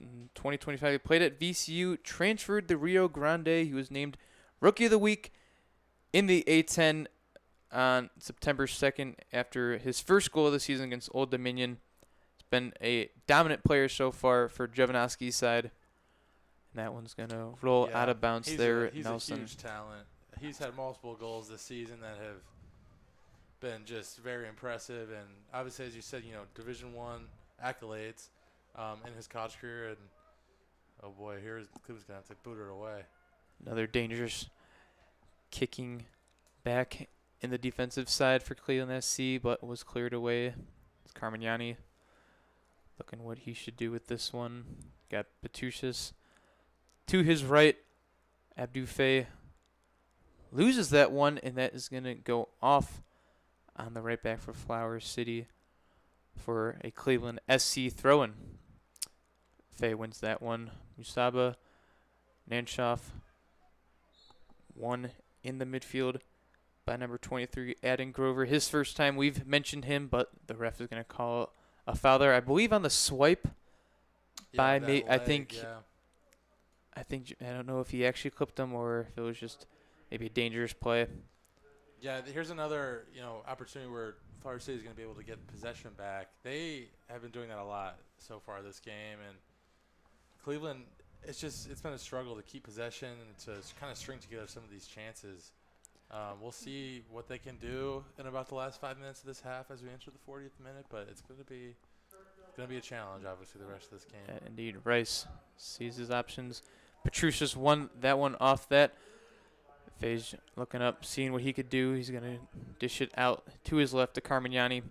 In 2025, he played at VCU, transferred to Rio Grande. He was named Rookie of the Week in the A10 on September 2nd after his first goal of the season against Old Dominion. He's been a dominant player so far for Jovanovski's side. And that one's going to roll out of bounds there. He's Nelson. a huge talent. He's had multiple goals this season that have been just very impressive. And obviously, as you said, Division I accolades in his college career. And, oh, boy, here's Cleveland's going to have to boot it away. Another dangerous kicking back in the defensive side for Cleveland SC, but was cleared away. It's Carmignani looking what he should do with this one. Got Petusius to his right. Abdufay loses that one, and that is going to go off on the right back for Flower City for a Cleveland SC throw-in. Fay wins that one. Musaba, Nanshoff, one in the midfield by number 23, Adam Grover. His first time we've mentioned him, but the ref is going to call a foul there. I believe on the swipe by me. I don't know if he actually clipped him or if it was just maybe a dangerous play. Yeah, here's another opportunity where Flower City is going to be able to get possession back. They have been doing that a lot so far this game, and Cleveland, it's been a struggle to keep possession and to kind of string together some of these chances. We'll see what they can do in about the last 5 minutes of this half as we enter the 40th minute, but it's going to be a challenge, obviously, the rest of this game. Indeed, Rice sees his options. Petrucius won that one off that. Fage looking up, seeing what he could do. He's going to dish it out to his left to Carmignani.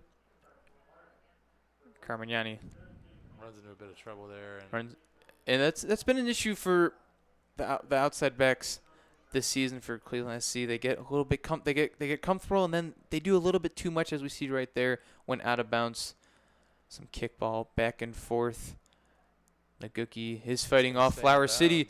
Carmignani Runs into a bit of trouble there. And that's been an issue for the outside backs this season for Cleveland SC. They get a little bit they get comfortable, and then they do a little bit too much, as we see right there, when out of bounds. Some kickball back and forth. Naguki is fighting off Flower City.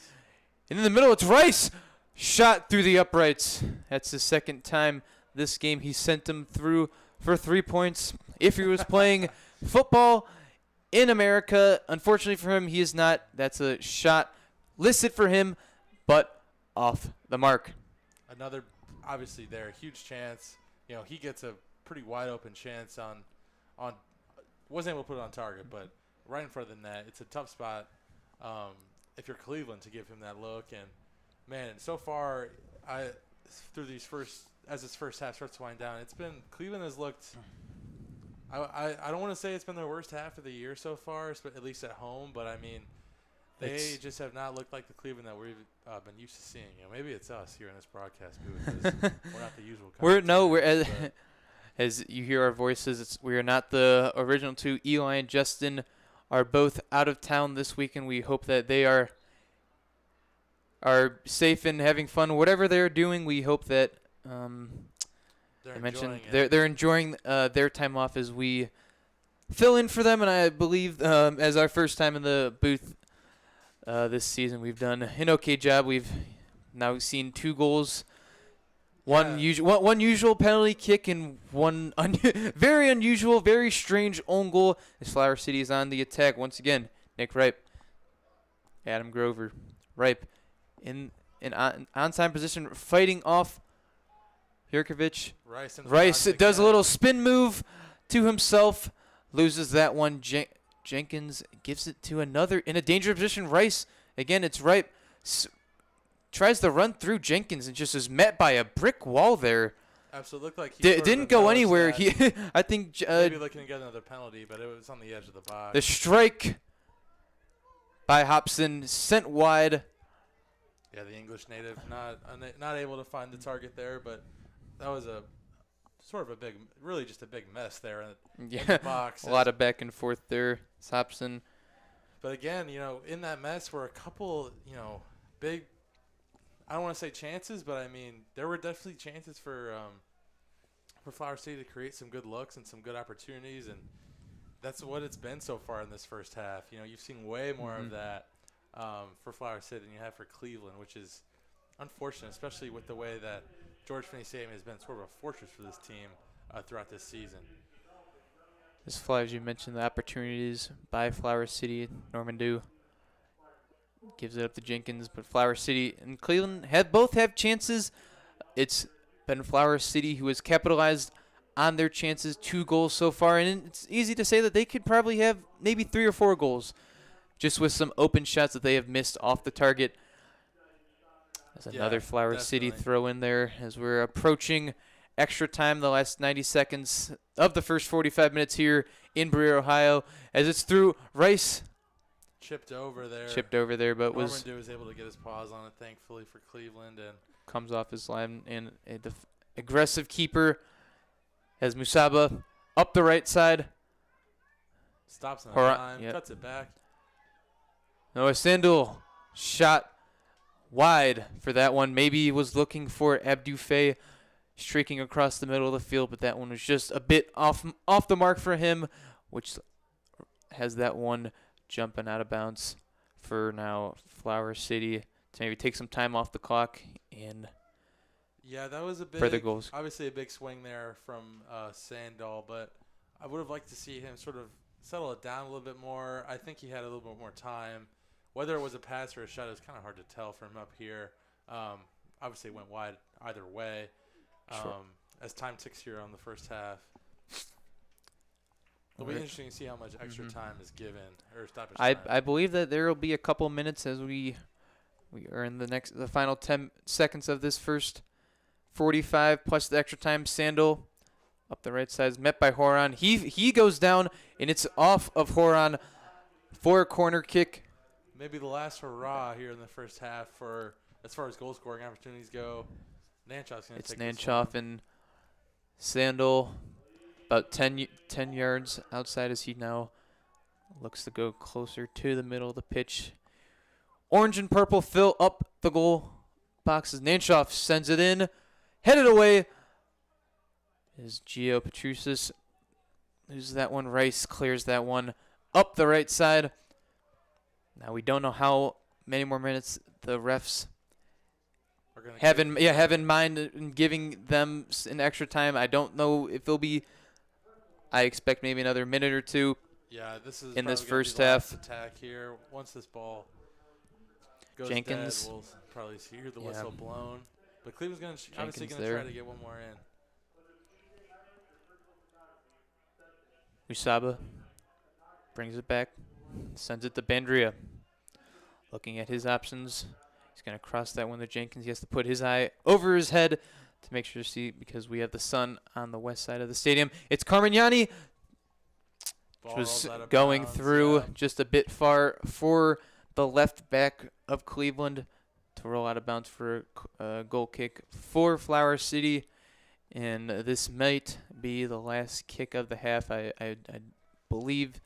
And in the middle, it's Rice. Shot through the uprights. That's the second time this game he sent him through for 3 points. If he was playing football in America, unfortunately for him, he is not. That's a shot listed for him, but off the mark. Another, obviously, there, huge chance. He gets a pretty wide open chance on wasn't able to put it on target, but right in front of the net. It's a tough spot if you're Cleveland to give him that look. And man, so far, through this first half starts to wind down, Cleveland has looked. I don't want to say it's been their worst half of the year so far, at least at home. But I mean, they just have not looked like the Cleveland that we've been used to seeing. Maybe it's us here in this broadcast booth. 'Cause we're not the usual. As you hear our voices, we are not the original two. Eli and Justin are both out of town this weekend. We hope that they are safe and having fun. Whatever they're doing, we hope that They're I mentioned enjoying it. they're enjoying their time off as we fill in for them. And I believe as our first time in the booth this season, we've done an okay job. We've now seen 2 goals. One usual penalty kick and one very unusual, very strange own goal as Flower City is on the attack once again. Nick Ripe, Adam Grover, Ripe in onside position, fighting off Jurkovic. Rice does a little spin move to himself, loses that one. Jenkins gives it to another in a dangerous position. Rice again. It's Ripe. Tries to run through Jenkins and just is met by a brick wall there. Absolutely, looked like he Didn't go anywhere. I think maybe looking to get another penalty, but it was on the edge of the box. The strike by Hobson sent wide. Yeah, the English native not able to find the target there, but that was a sort of a big, really just a big mess there in the box. A lot of back and forth there. It's Hobson. But again, in that mess were a couple, big. I don't want to say chances, but I mean there were definitely chances for Flower City to create some good looks and some good opportunities, and that's what it's been so far in this first half. You've seen way more of that for Flower City than you have for Cleveland, which is unfortunate, especially with the way that George Finnie Stadium has been sort of a fortress for this team throughout this season. As far as you mentioned, the opportunities by Flower City, Norman Dew gives it up to Jenkins, but Flower City and Cleveland both have chances. It's been Flower City who has capitalized on their chances, 2 goals so far, and it's easy to say that they could probably have maybe 3 or 4 goals just with some open shots that they have missed off the target. There's another Flower City throw in there as we're approaching extra time, the last 90 seconds of the first 45 minutes here in Berea, Ohio, as it's through Rice. Chipped over there, but Norman Dew was able to get his paws on it, thankfully for Cleveland, and comes off his line. And the aggressive keeper has Musaba up the right side. Stops on a dime, cuts it back. Noah Sandel shot wide for that one. Maybe he was looking for Abdou Faye streaking across the middle of the field, but that one was just a bit off the mark for him, which has that one jumping out of bounds for now Flower City to maybe take some time off the clock and that was a big further goals. Obviously a big swing there from Sandal, but I would have liked to see him sort of settle it down a little bit more. I think he had a little bit more time. Whether it was a pass or a shot, it was kind of hard to tell from up here. Obviously it went wide either way. As time ticks here on the first half. It'll be interesting to see how much extra time is given or stoppage time. I believe that there will be a couple minutes as we are in the final 10 seconds of this first 45 plus the extra time. Sandal up the right side is met by Horan. He goes down and it's off of Horan for a corner kick. Maybe the last hurrah here in the first half for as far as goal scoring opportunities go. Nanchoff's going to take this one. Nanchoff and Sandal about 10 yards outside as he now looks to go closer to the middle of the pitch. Orange and purple fill up the goal boxes. Nanchoff sends it in. Headed away is Gio Petrusis. Loses that one. Rice clears that one up the right side. Now we don't know how many more minutes the refs have in mind in giving them an extra time. I don't know if it'll be. I expect maybe another minute or 2. Yeah, this is in this first the half. last attack here. Once this ball goes Jenkins. dead, we'll probably hear the whistle blown. But Cleveland's obviously going there. to try to get one more in. Usaba brings it back, sends it to Bandria. Looking at his options. He's going to cross that one to Jenkins. He has to put his eye over his head to make sure to see because we have the sun on the west side of the stadium. It's Carmignani. Which was going through just a bit far for the left back of Cleveland to roll out of bounds for a goal kick for Flower City. And this might be the last kick of the half. I believe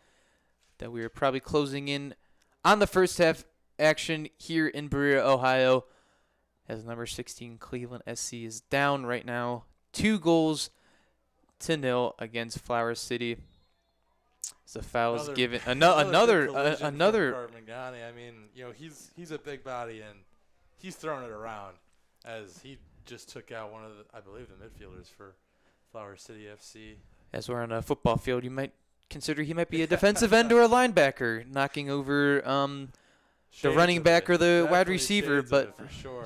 that we are probably closing in on the first half action here in Berea, Ohio, as number 16 Cleveland SC is down right now 2-0 against Flower City. The foul's given. Another Another. Carmagani. I mean, he's a big body and he's throwing it around as he just took out one of the, I believe, the midfielders for Flower City FC. As we're on a football field, you might consider he might be a defensive end or a linebacker, knocking over the running back or the wide receiver. But for sure.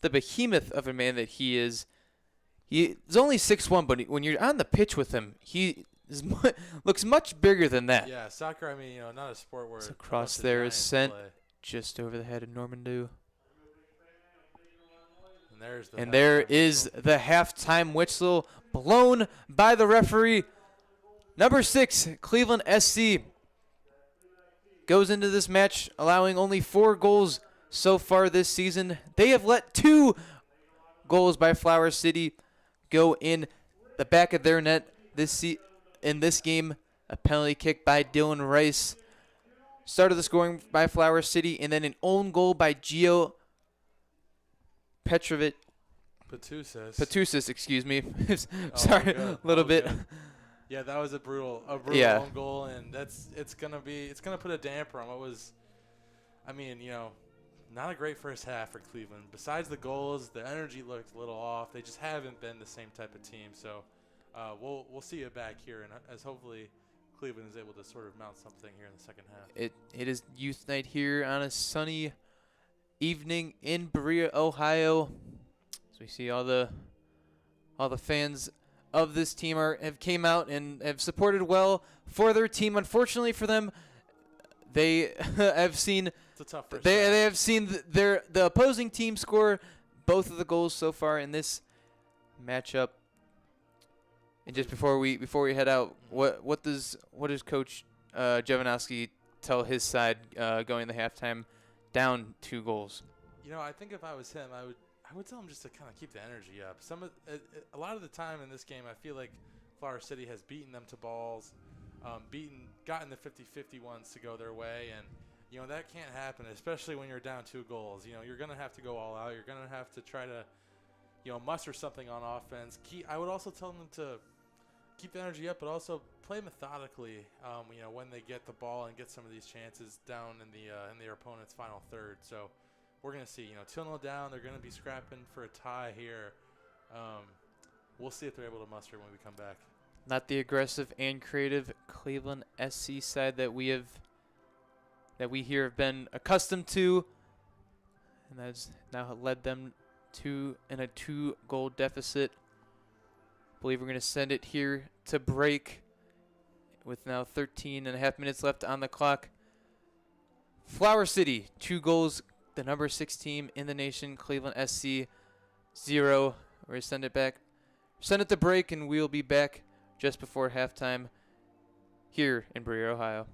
the behemoth of a man that he is. He's only 6'1", but when you're on the pitch with him, he looks much bigger than that. Yeah, soccer, I mean, not a sport where it's across there is sent just over the head of Normandeau. And there is the halftime whistle blown by the referee. Number 6, Cleveland SC, goes into this match allowing only 4 goals so far this season. They have let 2 goals by Flower City go in the back of their net in this game. A penalty kick by Dylan Rice started the scoring by Flower City, and then an own goal by Gio Patusis, excuse me. Sorry, a little bit. Good. Yeah, that was a brutal own goal, and it's gonna put a damper on what was, I mean, not a great first half for Cleveland. Besides the goals, the energy looked a little off. They just haven't been the same type of team. So we'll see it back here, and as hopefully Cleveland is able to sort of mount something here in the second half. It is youth night here on a sunny evening in Berea, Ohio. So we see all the fans of this team have came out and have supported well for their team. Unfortunately for them, they have seen it's a tough first they have seen the opposing team score both of the goals so far in this matchup. And just before we head out, what does Coach Jovanovski tell his side going to halftime down 2 goals? I think if I was him, I would tell him just to kind of keep the energy up. A lot of the time in this game, I feel like Flower City has beaten them to balls, gotten the 50-50 ones to go their way, and that can't happen, especially when you're down 2 goals. You're gonna have to go all out. You're gonna have to try to muster something on offense. I would also tell them to keep the energy up, but also play methodically. When they get the ball and get some of these chances down in their opponent's final third. So we're gonna see. 2-0 down. They're gonna be scrapping for a tie here. We'll see if they're able to muster when we come back. Not the aggressive and creative Cleveland SC side that we here have been accustomed to, and that's now led them in a 2-goal deficit. I believe we're going to send it here to break with now 13.5 minutes left on the clock. Flower City, 2 goals, the number 6 team in the nation. Cleveland SC, 0. We're going to send it to break, and we'll be back just before halftime here in Berea, Ohio.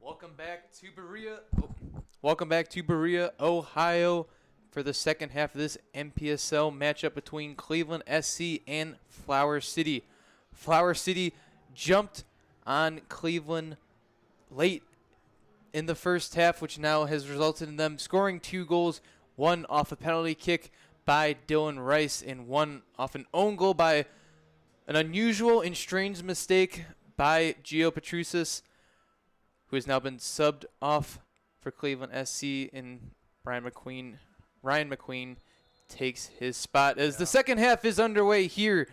Welcome back to Berea. Welcome back to Berea, Ohio, for the second half of this NPSL matchup between Cleveland SC and Flower City. Flower City jumped on Cleveland late in the first half, which now has resulted in them scoring 2 goals, one off a penalty kick by Dylan Rice and one off an own goal by an unusual and strange mistake by Gio Petrusis, who has now been subbed off for Cleveland SC, and Ryan McQueen takes his spot as the second half is underway here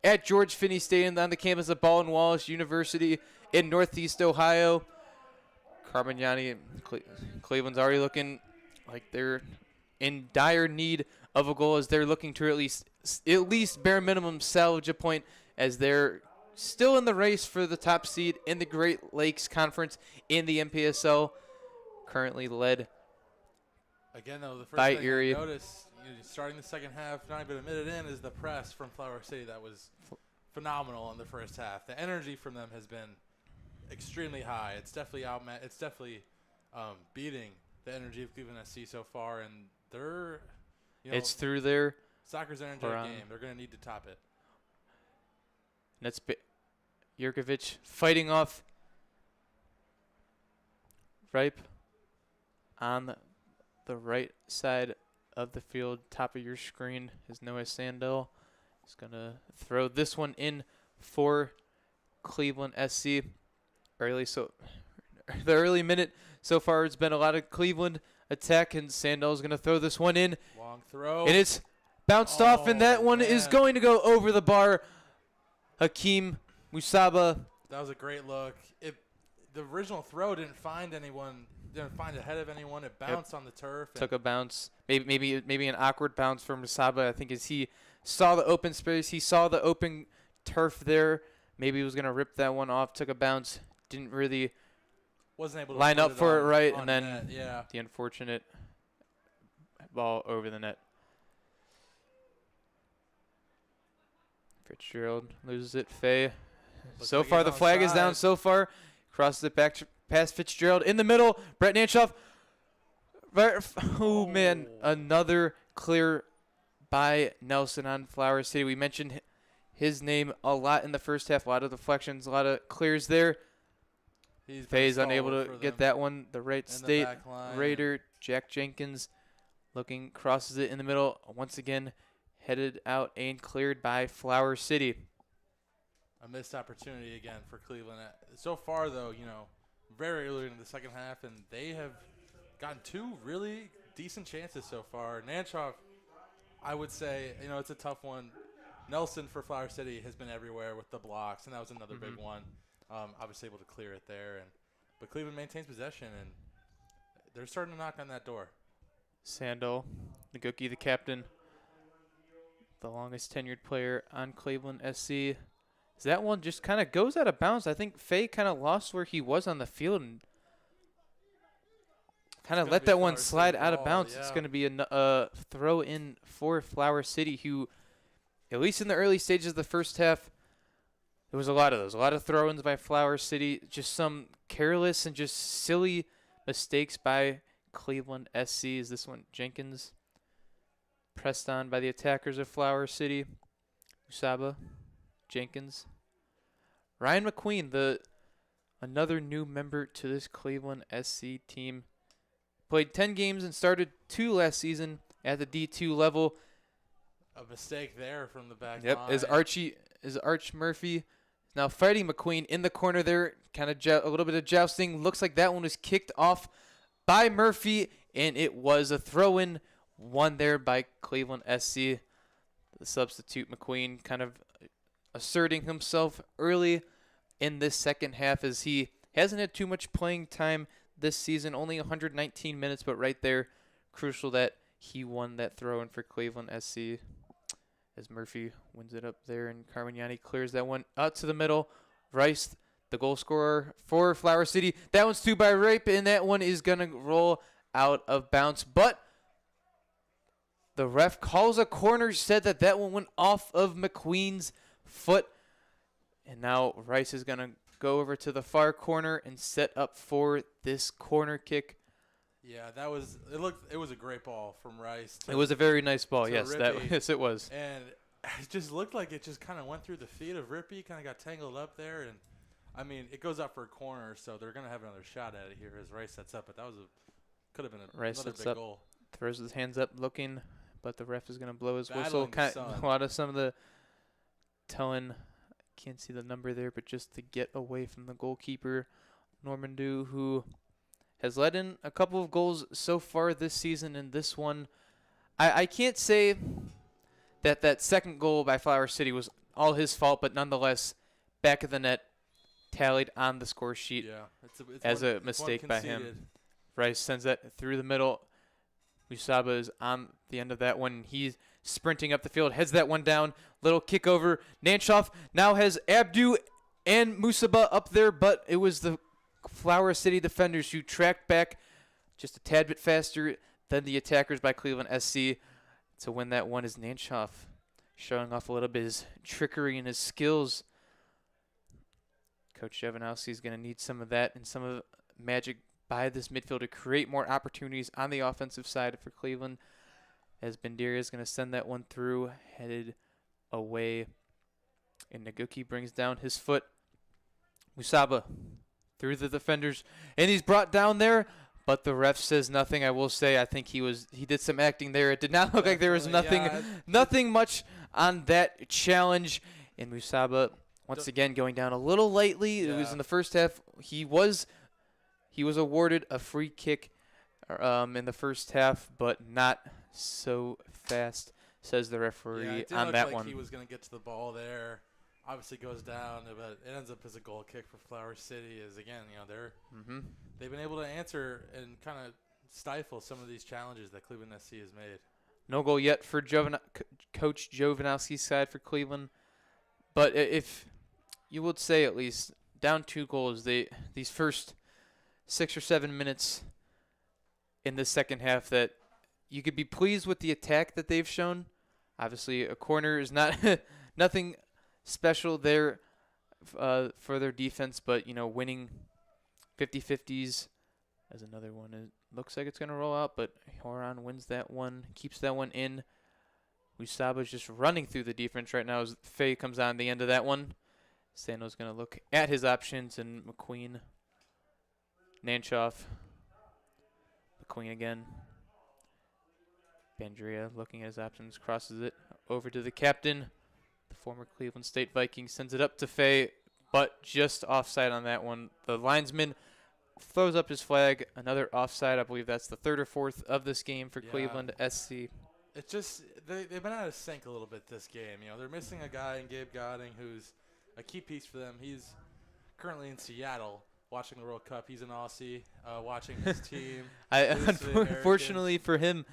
at George Finnie Stadium on the campus of Baldwin Wallace University in Northeast Ohio. Carmignani, Cleveland's already looking like they're in dire need of a goal, as they're looking to at least bare minimum salvage a point, as they're still in the race for the top seed in the Great Lakes Conference in the NPSL, currently led Again, though, the first by thing Erie. I noticed, starting the second half, not even a minute in, is the press from Flower City that was phenomenal in the first half. The energy from them has been extremely high. It's definitely beating the energy of Cleveland SC so far, and they're, It's through there. soccer's an energetic game. They're going to need to top it. And it's Jurkovic fighting off Ripe on the right side of the field. Top of your screen is Noah Sandell. He's going to throw this one in for Cleveland SC. The early minute so far has been a lot of Cleveland attack, and Sandell's going to throw this one in. Long throw. And it's bounced off, and that one is going to go over the bar. Hakeem Musaba. That was a great look. The original throw didn't find anyone, didn't find ahead of anyone. It bounced on the turf. Took a bounce. Maybe an awkward bounce from Musaba. I think as he saw the open space, he saw the open turf there. Maybe he was going to rip that one off. Took a bounce. Didn't really wasn't able to line put up for it right, on and then net. the unfortunate ball over the net. Fitzgerald loses it. Faye. So like far, he's the flag is down. onside. So far, crosses it back past Fitzgerald in the middle. Brett Nanshoff. Oh man, another clear by Nelson on Flower City. We mentioned his name a lot in the first half. A lot of deflections, a lot of clears there. Faye's unable to get that one. The right state Raider, Jack Jenkins, crosses it in the middle. Once again, headed out and cleared by Flower City. A missed opportunity again for Cleveland. So far, though, very early in the second half, and they have gotten 2 really decent chances so far. Nanchoff, I would say, it's a tough one. Nelson for Flower City has been everywhere with the blocks, and that was another big one. Obviously able to clear it there, but Cleveland maintains possession, and they're starting to knock on that door. Sandel, the Gookie, the captain, the longest tenured player on Cleveland SC. That one just kind of goes out of bounds. I think Faye kind of lost where he was on the field and kind of let that one slide out of bounds. It's going to be a throw in for Flower City, who, at least in the early stages of the first half, there was a lot of those. A lot of throw-ins by Flower City. Just some careless and just silly mistakes by Cleveland SC. Is this one Jenkins pressed on by the attackers of Flower City? Usaba, Jenkins. Ryan McQueen, another new member to this Cleveland SC team. Played 10 games and started 2 last season at the D2 level. A mistake there from the back Yep, line. Arch Murphy now fighting McQueen in the corner there. Kind of a little bit of jousting. Looks like that one was kicked off by Murphy, and it was a throw-in, won there by Cleveland SC. The substitute McQueen kind of asserting himself early in this second half, as he hasn't had too much playing time this season, only 119 minutes, but right there, crucial that he won that throw-in for Cleveland SC, as Murphy wins it up there, and Carmignani clears that one out to the middle. Rice, the goal scorer for Flower City. That one's 2 by Ripe, and that one is going to roll out of bounds, but the ref calls a corner, said that one went off of McQueen's foot. And now Rice is going to go over to the far corner and set up for this corner kick. Yeah, it was a great ball from Rice. It was a very nice ball. to Yes, Rippey. yes, it was. And it just looked like it just kind of went through the feet of Rippey, kind of got tangled up there. And, I mean, it goes up for a corner, so they're going to have another shot at it here as Rice sets up. But that could have been Rice another sets big up. goal. Throws his hands up looking, but the ref is going to blow his whistle. Battling the sun. A lot of some of the telling, can't see the number there, but just to get away from the goalkeeper, Normandeau, who has let in a couple of goals so far this season. And this one, I can't say that second goal by Flower City was all his fault, but nonetheless, back of the net, tallied on the score sheet Yeah, it's as one- a it's mistake one by him. conceded. Rice sends that through the middle. Musaba is on the end of that one. He's sprinting up the field, heads that one down. Little kick over. Nanchoff now has Abdu and Musaba up there, but it was the Flower City defenders who tracked back just a tad bit faster than the attackers by Cleveland SC to win that one. Is Nanchoff showing off a little bit his trickery and his skills. Coach Jovanowski is going to need some of that and some of the magic by this midfield to create more opportunities on the offensive side for Cleveland, as Berea is going to send that one through, headed away. And Naguki brings down his foot. Musaba through the defenders, and he's brought down there, but the ref says nothing. I will say I think he did some acting there. It did not look like there was nothing much on that challenge. And Musaba once again going down a little lightly. It was in the first half. He was awarded a free kick in the first half, but not so fast, says the referee Yeah, it didn't on look that like one. he was going to get to the ball there. Obviously goes down, but it ends up as a goal kick for Flower City. As again, they've been able to answer and kind of stifle some of these challenges that Cleveland SC has made. No goal yet for Coach Jovanowski's side for Cleveland, but if you would say at least down 2 goals, these first 6 or 7 minutes in the second half, that you could be pleased with the attack that they've shown. Obviously, a corner is not nothing special there for their defense, but winning 50-50s as another one. It looks like it's going to roll out, but Horan wins that one, keeps that one in. Usaba's just running through the defense right now as Faye comes on the end of that one. Sando's going to look at his options, and McQueen, Nanchoff, McQueen again. Bandria looking at his options, crosses it over to the captain. The former Cleveland State Viking sends it up to Faye, but just offside on that one. The linesman throws up his flag. Another offside. I believe that's the 3rd or 4th of this game for Cleveland SC. It's just they've been out of sync a little bit this game. They're missing a guy in Gabe Godding who's a key piece for them. He's currently in Seattle watching the World Cup. He's an Aussie watching his team. Unfortunately for him,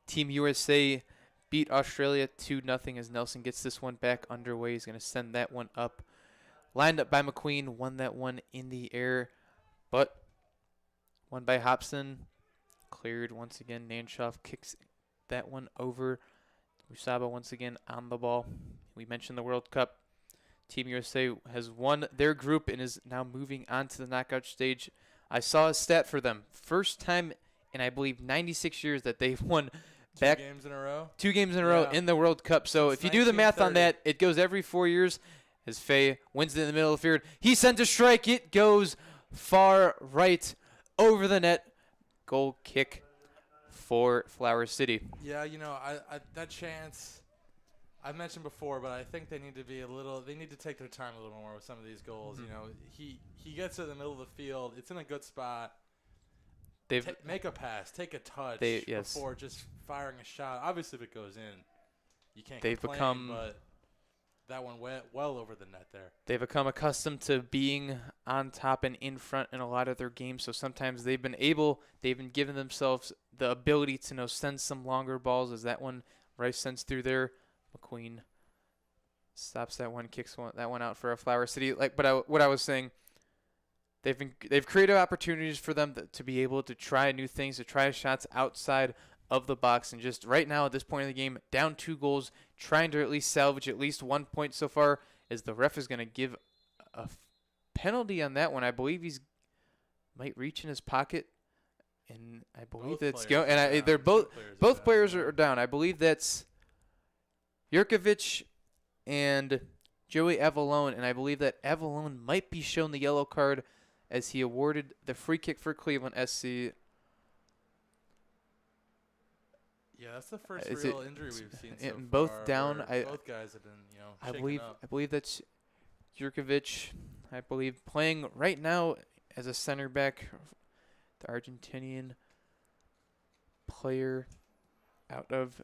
Team USA beat Australia 2-0 as Nelson gets this one back underway. He's going to send that one up. Lined up by McQueen, won that one in the air, but won by Hobson. Cleared once again. Nanchoff kicks that one over. Musaba once again on the ball. We mentioned the World Cup. Team USA has won their group and is now moving on to the knockout stage. I saw a stat for them. First time in, I believe, 96 years that they've won back 2 games in a row. 2 games in a row in the World Cup. So Since if you do the math on 1930. that, it goes every 4 years as Faye wins it in the middle of the field. He sends a strike. It goes far right over the net. Goal kick for Flower City. Yeah, I that chance I mentioned before, but I think they need to they need to take their time a little more with some of these goals. He gets it in the middle of the field. It's in a good spot. Make a pass, take a touch before just firing a shot. Obviously, if it goes in, you can't complain, but that one went well over the net there. They've become accustomed to being on top and in front in a lot of their games, so sometimes they've been given themselves the ability to send some longer balls, as that one Rice sends through there. McQueen stops that one, kicks that one out for a Flower City. What I was saying, they've created opportunities for them to be able to try new things, to try shots outside of the box, and just right now at this point in the game, down 2 goals, trying to at least salvage at least 1 point so far, as the ref is going to give penalty on that one. I believe he's might reach in his pocket, and I believe that's go. And they're both players are down. I believe that's Jurkovic and Joey Avalone, and I believe that Avalone might be shown the yellow card as he awarded the free kick for Cleveland SC. Yeah, that's the first real injury we've seen so both far. down. Both guys have been, shaken up. I believe that's Jurkovic. I believe playing right now as a center back, the Argentinian player out of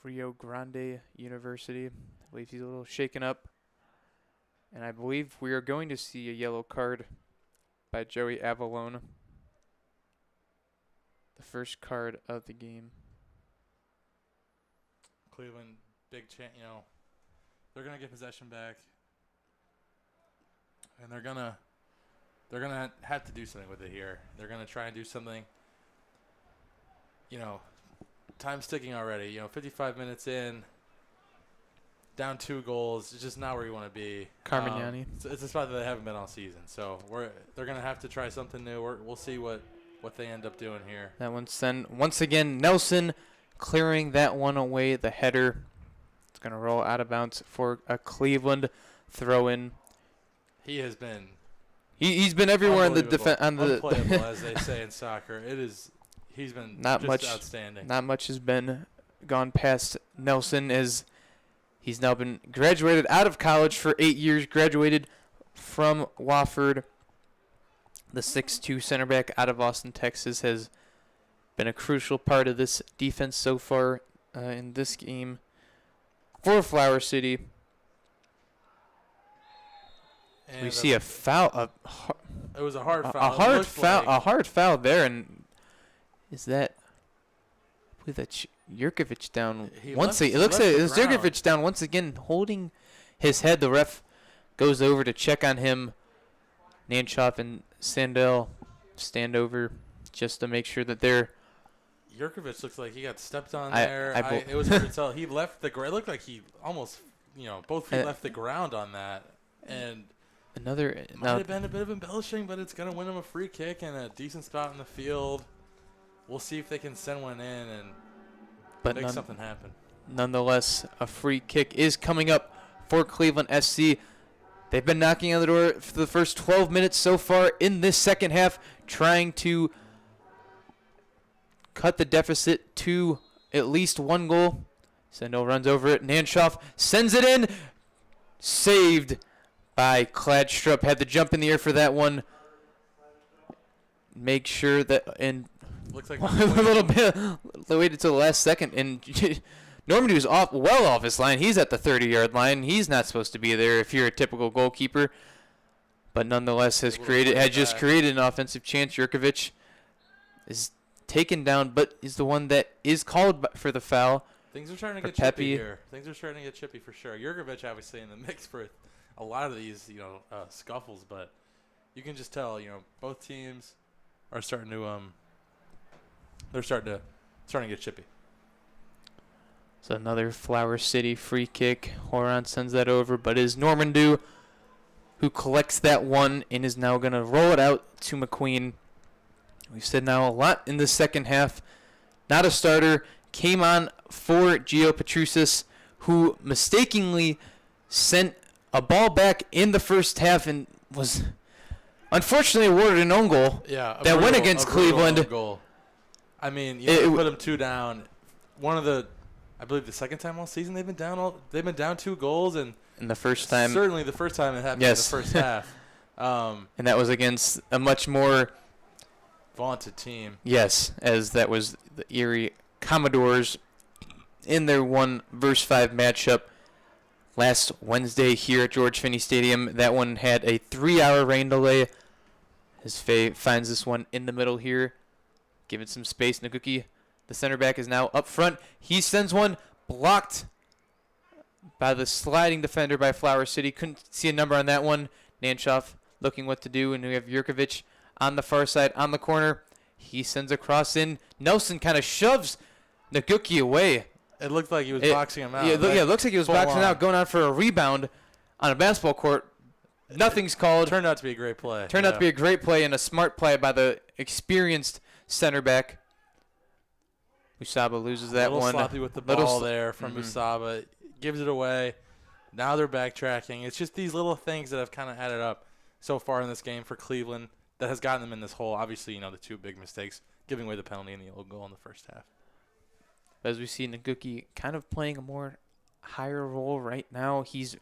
Rio Grande University. I believe he's a little shaken up. And I believe we are going to see a yellow card by Joey Avalone. The first card of the game. Cleveland, big chance, they're going to get possession back. And they're gonna have to do something with it here. They're going to try and do something. Time's ticking already. 55 minutes in. Down 2 goals. It's just not where you want to be. Carmignani. It's a spot that they haven't been all season. So they're going to have to try something new. We'll see what they end up doing here. That one's sent. Once again, Nelson clearing that one away. The header. It's going to roll out of bounds for a Cleveland throw-in. He has been. He's been everywhere on the defense. Unplayable, as they say in soccer. He's been outstanding. Not much has been gone past Nelson, as he's now been graduated out of college for 8 years. Graduated from Wofford. The 6'2" center back out of Austin, Texas, has been a crucial part of this defense so far in this game for Flower City. And we see a foul. It was a hard foul. A hard foul there, and is that? I believe that's Jurkovic down. It looks like it's Jurkovic down once again, holding his head. The ref goes over to check on him. Nanchoff and Sandell stand over just to make sure that they're. Jurkovic looks like he got stepped on there. It was hard to tell. He left the ground. It looked like he almost, both feet left the ground on that. And might have been a bit of embellishing, but it's going to win him a free kick and a decent spot in the field. We'll see if they can send one in and make something happen. Nonetheless, a free kick is coming up for Cleveland SC. They've been knocking on the door for the first 12 minutes so far in this second half, trying to cut the deficit to at least 1 goal. Sandell runs over it. Nanchoff sends it in. Saved by Kladstrup. Had the jump in the air for that one. Make sure that looks like a little bit. They waited until the last second, and Normandy was well off his line. He's at the 30-yard line. He's not supposed to be there if you're a typical goalkeeper, but nonetheless has created an offensive chance. Jurkovic is taken down, but is the one that is called for the foul. Things are starting to get chippy here. Things are starting to get chippy for sure. Jurkovic obviously in the mix for a lot of these, scuffles, but you can just tell, both teams are starting to they're starting to get chippy. So another Flower City free kick. Horan sends that over, but it is Normandy who collects that one and is now going to roll it out to McQueen. We've said now a lot in the second half. Not a starter. Came on for Gio Petrusis, who mistakenly sent a ball back in the first half and was unfortunately awarded an own goal. Yeah, that went against Cleveland. Goal. I mean, you put them 2 down. I believe the second time all season they've been down 2 goals, and the first time, certainly the first time it happened in the first half. And that was against a much more vaunted team. Yes, as that was the Erie Commodores in their 1-5 matchup last Wednesday here at George Finnie Stadium. That one had a 3-hour rain delay. As Faye finds this one in the middle here. Give it some space. Naguki, the center back, is now up front. He sends one blocked by the sliding defender by Flower City. Couldn't see a number on that one. Nanchoff looking what to do, and we have Jurkovic on the far side on the corner. He sends a cross in. Nelson kind of shoves Naguki away. It looked like he was boxing him out. Yeah, it looks like he was boxing out, going on for a rebound on a basketball court. Nothing's called. Turned out to be a great play. Turned out to be a great play and a smart play by the experienced center back. Musaba loses that a little one. sloppy with the ball there from Musaba. Gives it away. Now they're backtracking. It's just these little things that have kind of added up so far in this game for Cleveland that has gotten them in this hole. Obviously, the two big mistakes, giving away the penalty and the old goal in the first half. As we see Naguki kind of playing a more higher role right now. He's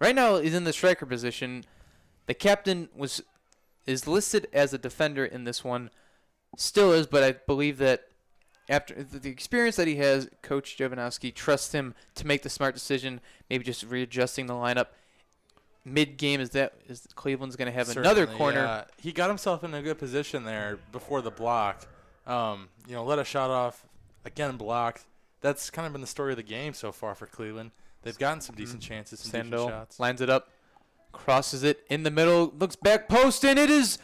in the striker position. The captain is listed as a defender in this one. Still is, but I believe that after the experience that he has, Coach Jovanovski trusts him to make the smart decision, maybe just readjusting the lineup mid-game. Is Cleveland's going to have another corner. Yeah. He got himself in a good position there before the block. Let a shot off, again blocked. That's kind of been the story of the game so far for Cleveland. They've gotten some decent chances, some decent shots. Lines it up, crosses it in the middle, looks back post, and it is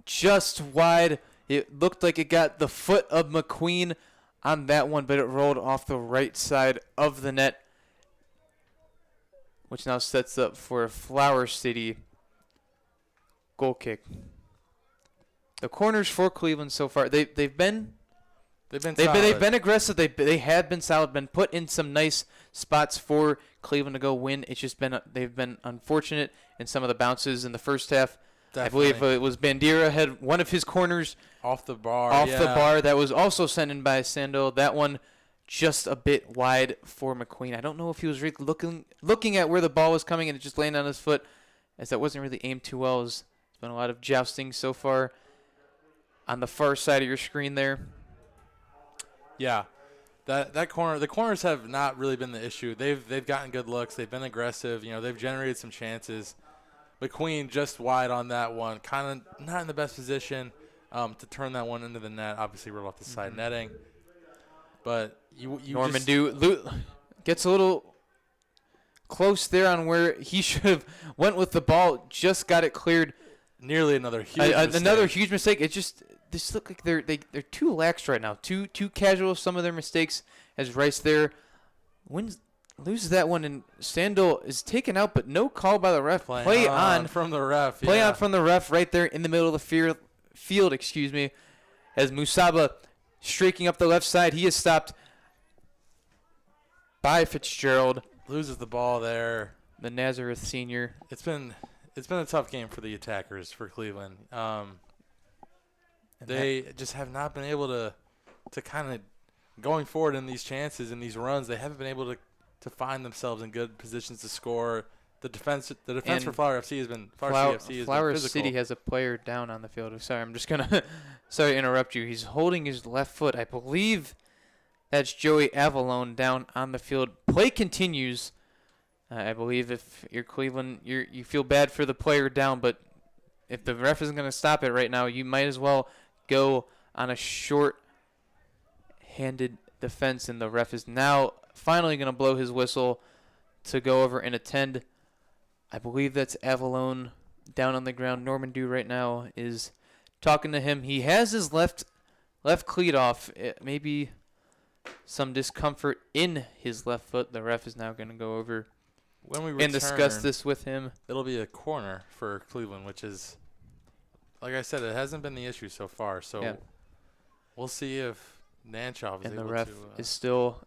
just wide. It looked like it got the foot of McQueen on that one, but it rolled off the right side of the net, which now sets up for a Flower City goal kick. The corners for Cleveland so far, they've been aggressive. They have been solid. Been put in some nice spots for Cleveland to go win. It's just they've been unfortunate in some of the bounces in the first half. Definitely. I believe it was Bandera had one of his corners off the bar. The bar that was also sent in by Sando. That one just a bit wide for McQueen. I don't know if he was really looking at where the ball was coming and it just landed on his foot, as that wasn't really aimed too well. There's been a lot of jousting so far on the far side of your screen there. Yeah, that corner. The corners have not really been the issue. They've gotten good looks. They've been aggressive. They've generated some chances. McQueen just wide on that one, kind of not in the best position to turn that one into the net. Obviously, rolled off the side netting. But Norman gets a little close there on where he should have went with the ball. Just got it cleared. Nearly another huge mistake. Another huge mistake. It just this look like they're too lax right now. Too casual with some of their mistakes. As Rice there loses that one, and Sandal is taken out, but no call by the ref. Play on from the ref. Play on from the ref right there in the middle of the field. As Musaba streaking up the left side, he is stopped by Fitzgerald. Loses the ball there. The Nazareth senior. It's been a tough game for the attackers for Cleveland. They just have not been able to kind of going forward in these chances and these runs. They haven't been able to find themselves in good positions to score. The defense for Flower FC has been Flower physical. City has a player down on the field. Sorry, I'm just gonna sorry to interrupt you. He's holding his left foot. I believe that's Joey Avalone down on the field. Play continues. I believe if you're Cleveland, you feel bad for the player down, but if the ref isn't going to stop it right now, you might as well go on a short-handed defense, and the ref is now finally going to blow his whistle to go over and attend. I believe that's Avalone down on the ground. Norman Dew right now is talking to him. He has his left cleat off. Maybe some discomfort in his left foot. The ref is now going to go over when we return, and discuss this with him. It'll be a corner for Cleveland, which is, like I said, it hasn't been the issue so far. So we'll see if Nanchov is and able the ref to is still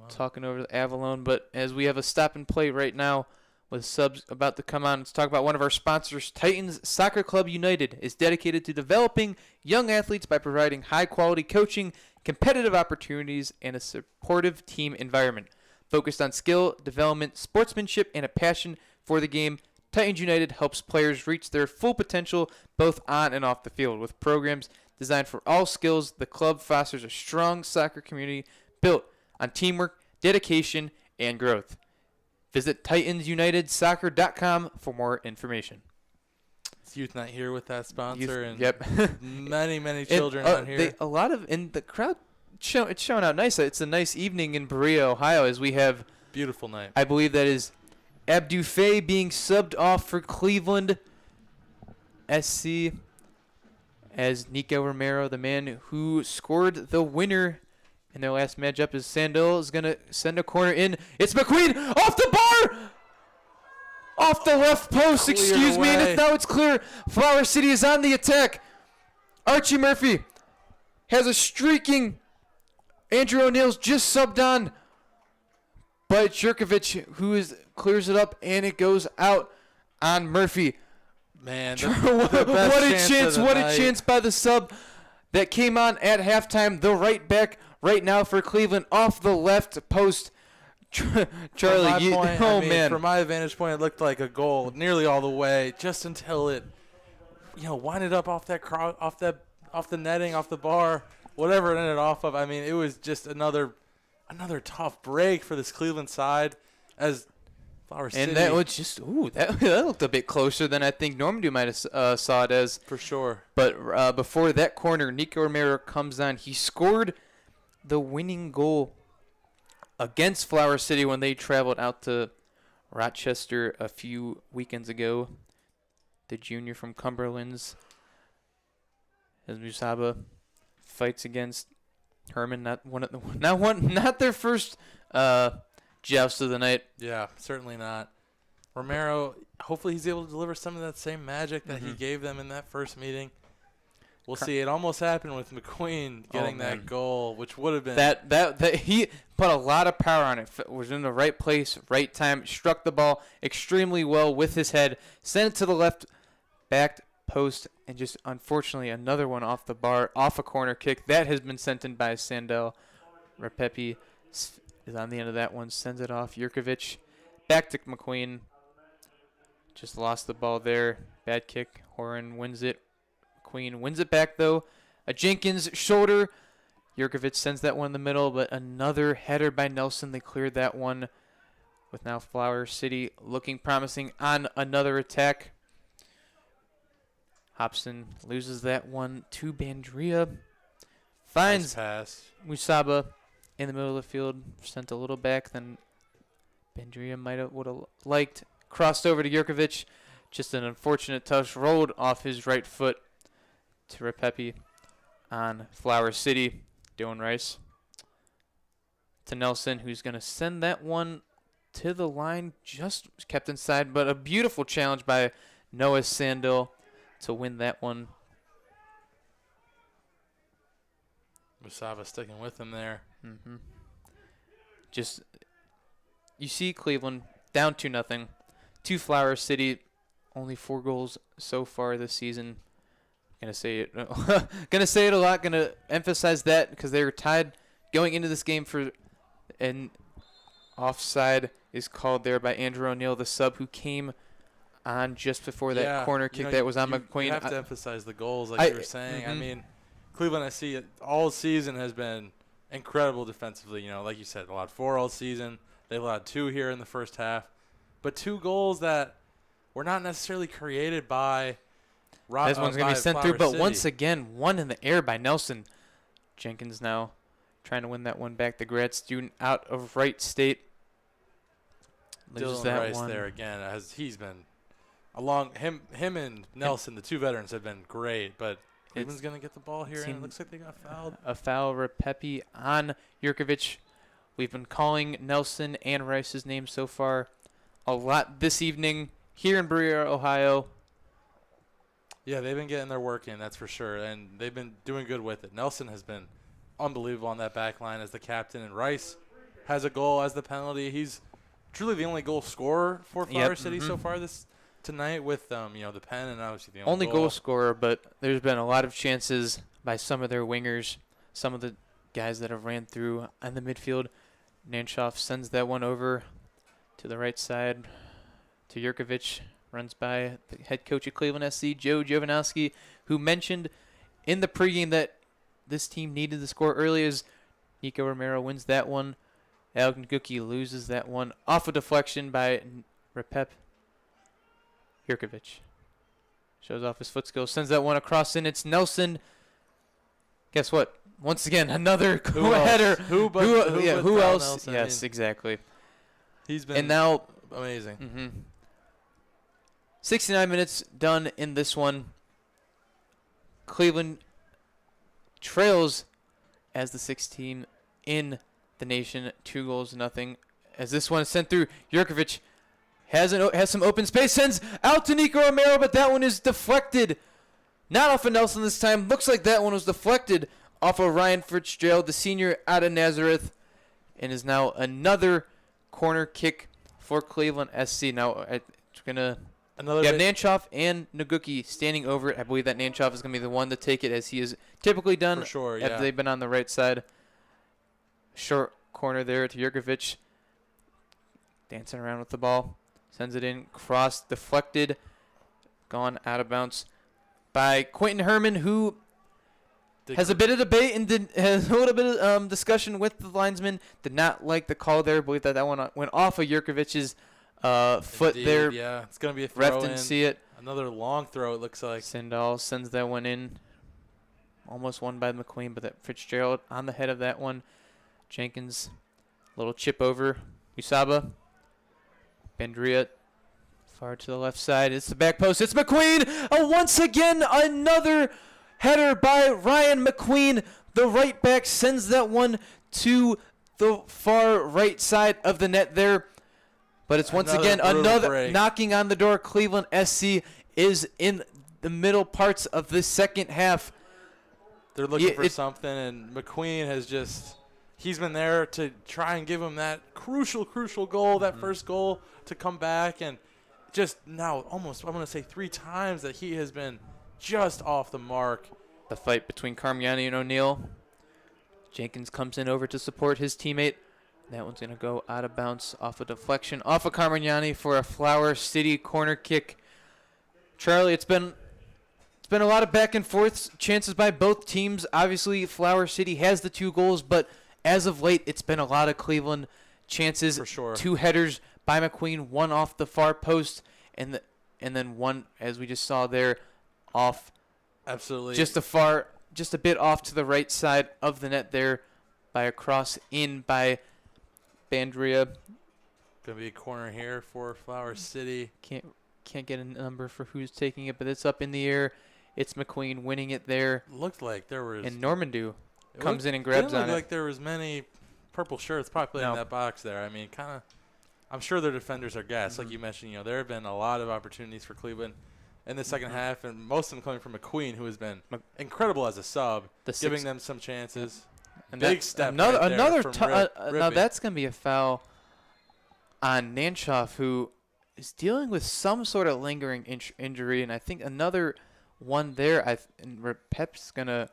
talking over the Avalone. But as we have a stop and play right now with subs about to come on, let's talk about one of our sponsors. Titans Soccer Club United is dedicated to developing young athletes by providing high-quality coaching, competitive opportunities, and a supportive team environment. Focused on skill, development, sportsmanship, and a passion for the game, Titans United helps players reach their full potential both on and off the field. With programs designed for all skills, the club fosters a strong soccer community built on teamwork, dedication, and growth. Visit TitansUnitedSoccer.com for more information. It's Youth Night here with that sponsor, and yep. many children out here. A lot of in the crowd. It's showing out nice. It's a nice evening in Berea, Ohio, as we have Beautiful night. I believe that is Abdou Faye being subbed off for Cleveland SC as Nico Romero, the man who scored the winner in their last matchup, as Sandil is going to send a corner in. It's McQueen off the bar! off the left post. Cleared Excuse me. And away. now it's clear. Flower City is on the attack. Archie Murphy has a streaking. Andrew O'Neill's just subbed on. But it's Jurkovic who clears it up, and it goes out on Murphy. Man, What a chance by the sub that came on at halftime. The right back right now for Cleveland off the left post. Charlie, man. From my vantage point, it looked like a goal nearly all the way, just until it, winded up off the netting, off the bar, whatever it ended off of. I mean, it was just another tough break for this Cleveland side as Flower City. And that was just that looked a bit closer than I think Normandy might have saw it as. For sure. But before that corner, Nico Romero comes on. He scored the winning goal against Flower City when they traveled out to Rochester a few weekends ago. The junior from Cumberland's, as Musaba fights against Herman, not their first joust of the night. Yeah, certainly not. Romero, hopefully he's able to deliver some of that same magic that he gave them in that first meeting. We'll see. It almost happened with McQueen getting that goal, which would have been that he put a lot of power on it. Was in the right place, right time, struck the ball extremely well with his head, sent it to the left back post, and just unfortunately another one off the bar, off a corner kick that has been sent in by Sandel. Repepi is on the end of that one, sends it off. Jurkovic back to McQueen. Just lost the ball there. Bad kick. Horan wins it. McQueen wins it back though. A Jenkins shoulder. Jurkovic sends that one in the middle, but another header by Nelson. They cleared that one with now Flower City looking promising on another attack. Hobson loses that one to Bandria. Finds pass. Musaba in the middle of the field, sent a little back, then Bandria would have liked. Crossed over to Jurkovic. Just an unfortunate touch. Rolled off his right foot to Repepi on Flower City. Dylan Rice to Nelson, who's going to send that one to the line. Just kept inside, but a beautiful challenge by Noah Sandil to win that one. Musaba sticking with him there. Just, you see Cleveland down 2-0 to Flower City. Only 4 goals so far this season. Gonna say it a lot. Gonna emphasize that because they were tied going into this game for an offside is called there by Andrew O'Neill, the sub who came on just before that corner kick that was on McQueen. You have to emphasize the goals, like you were saying. I mean, Cleveland, I see it all season has been incredible defensively. Like you said, allowed 4 all season. They allowed 2 here in the first half, but 2 goals that were not necessarily created by. This one's gonna be sent through, but City. once again, one in the air by Nelson. Jenkins now trying to win that one back. The grad student out of Wright State. Dylan that Rice one there again, as he's been along him and Nelson, the 2 veterans have been great, but Cleveland's gonna get the ball here, and it looks like they got fouled. A foul, Repepi on Jurkovic. We've been calling Nelson and Rice's name so far a lot this evening here in Berea, Ohio. Yeah, they've been getting their work in, that's for sure, and they've been doing good with it. Nelson has been unbelievable on that back line as the captain, and Rice has a goal as the penalty. He's truly the only goal scorer for Flower City so far tonight with the pen and obviously the only goal scorer, but there's been a lot of chances by some of their wingers, some of the guys that have ran through on the midfield. Nanshoff sends that one over to the right side to Jurkovic. Runs by the head coach of Cleveland SC, Joe Jovanowski, who mentioned in the pregame that this team needed to score early as Nico Romero wins that one. Alvin Gucki loses that one off a deflection by Repep. Jurkovic shows off his foot skills, sends that one across, and it's Nelson. Guess what? Once again, another header. Who else? Nelson? Yes, exactly. He's been and now amazing. 69 minutes done in this one. Cleveland trails as the 6th team in the nation, 2-0. As this one is sent through, Jurkovic has some open space, sends out to Nico Romero, but that one is deflected. Not off of Nelson this time. Looks like that one was deflected off of Ryan Fitzgerald, the senior out of Nazareth, and is now another corner kick for Cleveland SC. Now it's gonna have Nanchoff and Naguki standing over it. I believe that Nanchoff is gonna be the one to take it, as he has typically done. For sure, after they've been on the right side. Short corner there to Jurkovic, dancing around with the ball, sends it in, cross, deflected, gone out of bounds by Quentin Herman, who has a bit of debate and has a little bit of discussion with the linesman. Did not like the call there. Believe that one went off of Jurkovic's foot. Indeed, there. Yeah, it's going to be a throw Ref in. didn't see it. Another long throw, it looks like. Sindall sends that one in. Almost won by McQueen, but that Fitzgerald on the head of that one. Jenkins, little chip over. Usaba. Berea far to the left side. It's the back post. It's McQueen. Once again, another header by Ryan McQueen. The right back sends that one to the far right side of the net there. But it's once again another break. Knocking on the door. Cleveland SC is in the middle parts of the second half. They're looking for something, and McQueen has he's been there to try and give him that crucial goal, that first goal to come back. And just now almost, I'm going to say 3 times that he has been just off the mark. The fight between Carmignani and O'Neill. Jenkins comes in over to support his teammate. That one's going to go out of bounds off a deflection off of Carmignani for a Flower City corner kick. Charlie, it's been a lot of back and forth chances by both teams. Obviously, Flower City has the 2 goals, but as of late, it's been a lot of Cleveland chances. For sure. 2 headers by McQueen, one off the far post, and then one, as we just saw there, off. Absolutely. Just a bit off to the right side of the net there by a cross in by Bandria. Going to be a corner here for Flower City. Can't get a number for who's taking it, but it's up in the air. It's McQueen winning it there. Looked like there was. And Normandeau comes in and grabs on it. Didn't look like there was many purple shirts populating that box there. I mean, kind of. I'm sure their defenders are gassed. Like you mentioned, there have been a lot of opportunities for Cleveland in the second half, and most of them coming from McQueen, who has been incredible as a sub, giving them some chances. And big step. Now Rippy. that's going to be a foul on Nanchoff, who is dealing with some sort of lingering injury, and I think another one there. And Pep's going to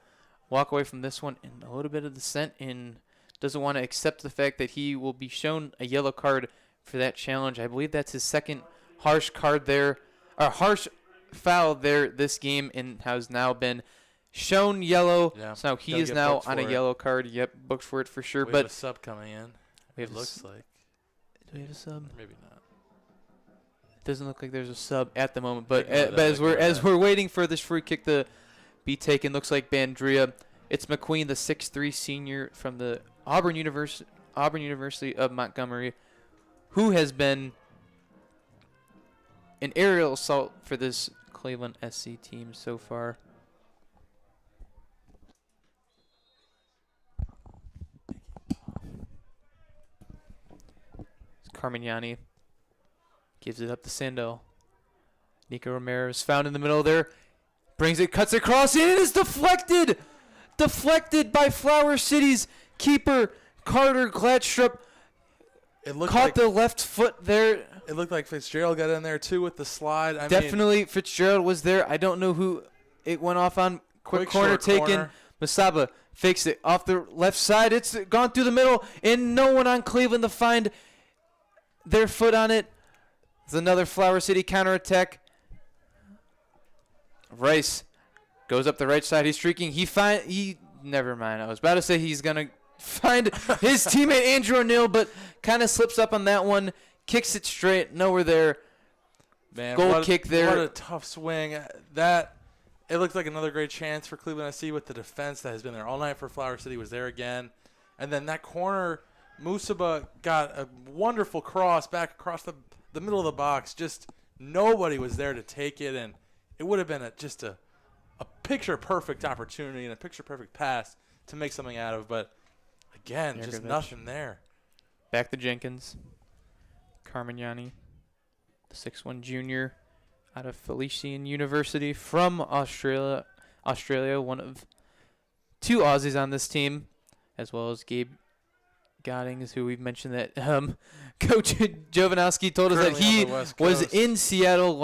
walk away from this one in a little bit of dissent and doesn't want to accept the fact that he will be shown a yellow card for that challenge. I believe that's his second harsh card there, or harsh foul there this game, and has now been shown yellow. Yeah. So now he is now on a yellow card. Yep, booked for it for sure. We but have a sub coming in. It looks like. Do we have a sub? Maybe not. It doesn't look like there's a sub at the moment. But as we're waiting for this free kick to be taken, looks like Bandria. It's McQueen, the 6'3" senior from the Auburn University of Montgomery, who has been an aerial assault for this Cleveland SC team so far. Carmignani gives it up to Sandel. Nico Romero is found in the middle there. Brings it, cuts across, and it is deflected! Deflected by Flower City's keeper, Carter Gladstrup. Caught the left foot there. It looked like Fitzgerald got in there, too, with the slide. Definitely Fitzgerald was there. I don't know who it went off on. Quick corner taken. Masaba fakes it off the left side. It's gone through the middle, and no one on Cleveland to find their foot on it. It's another Flower City counterattack. Rice goes up the right side. He's streaking. Never mind. I was about to say he's going to find his teammate Andrew O'Neill, but kind of slips up on that one. Kicks it straight. Nowhere there. Man, goal kick there. What a tough swing. It looked like another great chance for Cleveland SC with the defense that has been there all night for Flower City was there again. And then that corner, Musaba got a wonderful cross back across the middle of the box. Just nobody was there to take it, and it would have been just a picture-perfect opportunity and a picture-perfect pass to make something out of. But, again, just nothing there. Back to Jenkins. Carmignani. 6'1" junior out of Felician University from Australia. One of 2 Aussies on this team, as well as Gabe Goddings, who we've mentioned that Coach Jovanovski told us that Currently he on the West was Coast. in Seattle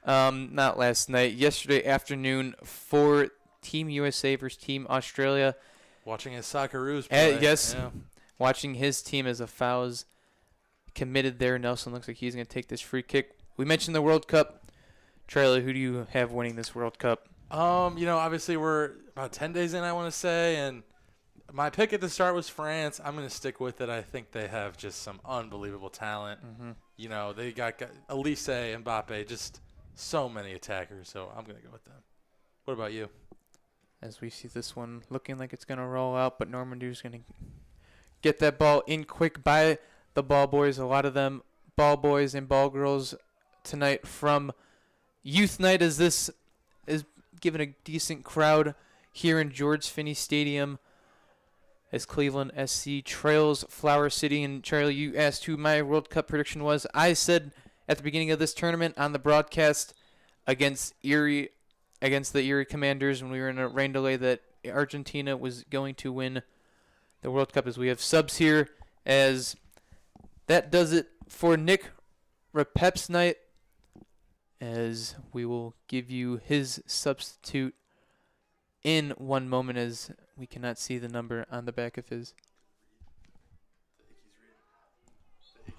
yesterday afternoon for Team USA versus Team Australia. Watching his Socceroos play. Yes, Yeah. watching his team as a foul's committed there. Nelson looks like he's going to take this free kick. We mentioned the World Cup. Charlie, who do you have winning this World Cup? Obviously we're about 10 days in, I want to say, and my pick at the start was France. I'm going to stick with it. I think they have just some unbelievable talent. Mm-hmm. They got Elise, Mbappe, just so many attackers, so I'm going to go with them. What about you? As we see this one looking like it's going to roll out, but Normandy's going to get that ball in quick by the ball boys. A lot of them ball boys and ball girls tonight from Youth Night, as this is given a decent crowd here in George Finnie Stadium as Cleveland SC trails Flower City. And Charlie, you asked who my World Cup prediction was. I said at the beginning of this tournament on the broadcast against the Erie Commanders when we were in a rain delay that Argentina was going to win the World Cup. As we have subs here, as that does it for Nick Repep's night, as we will give you his substitute in one moment, as we cannot see the number on the back of his.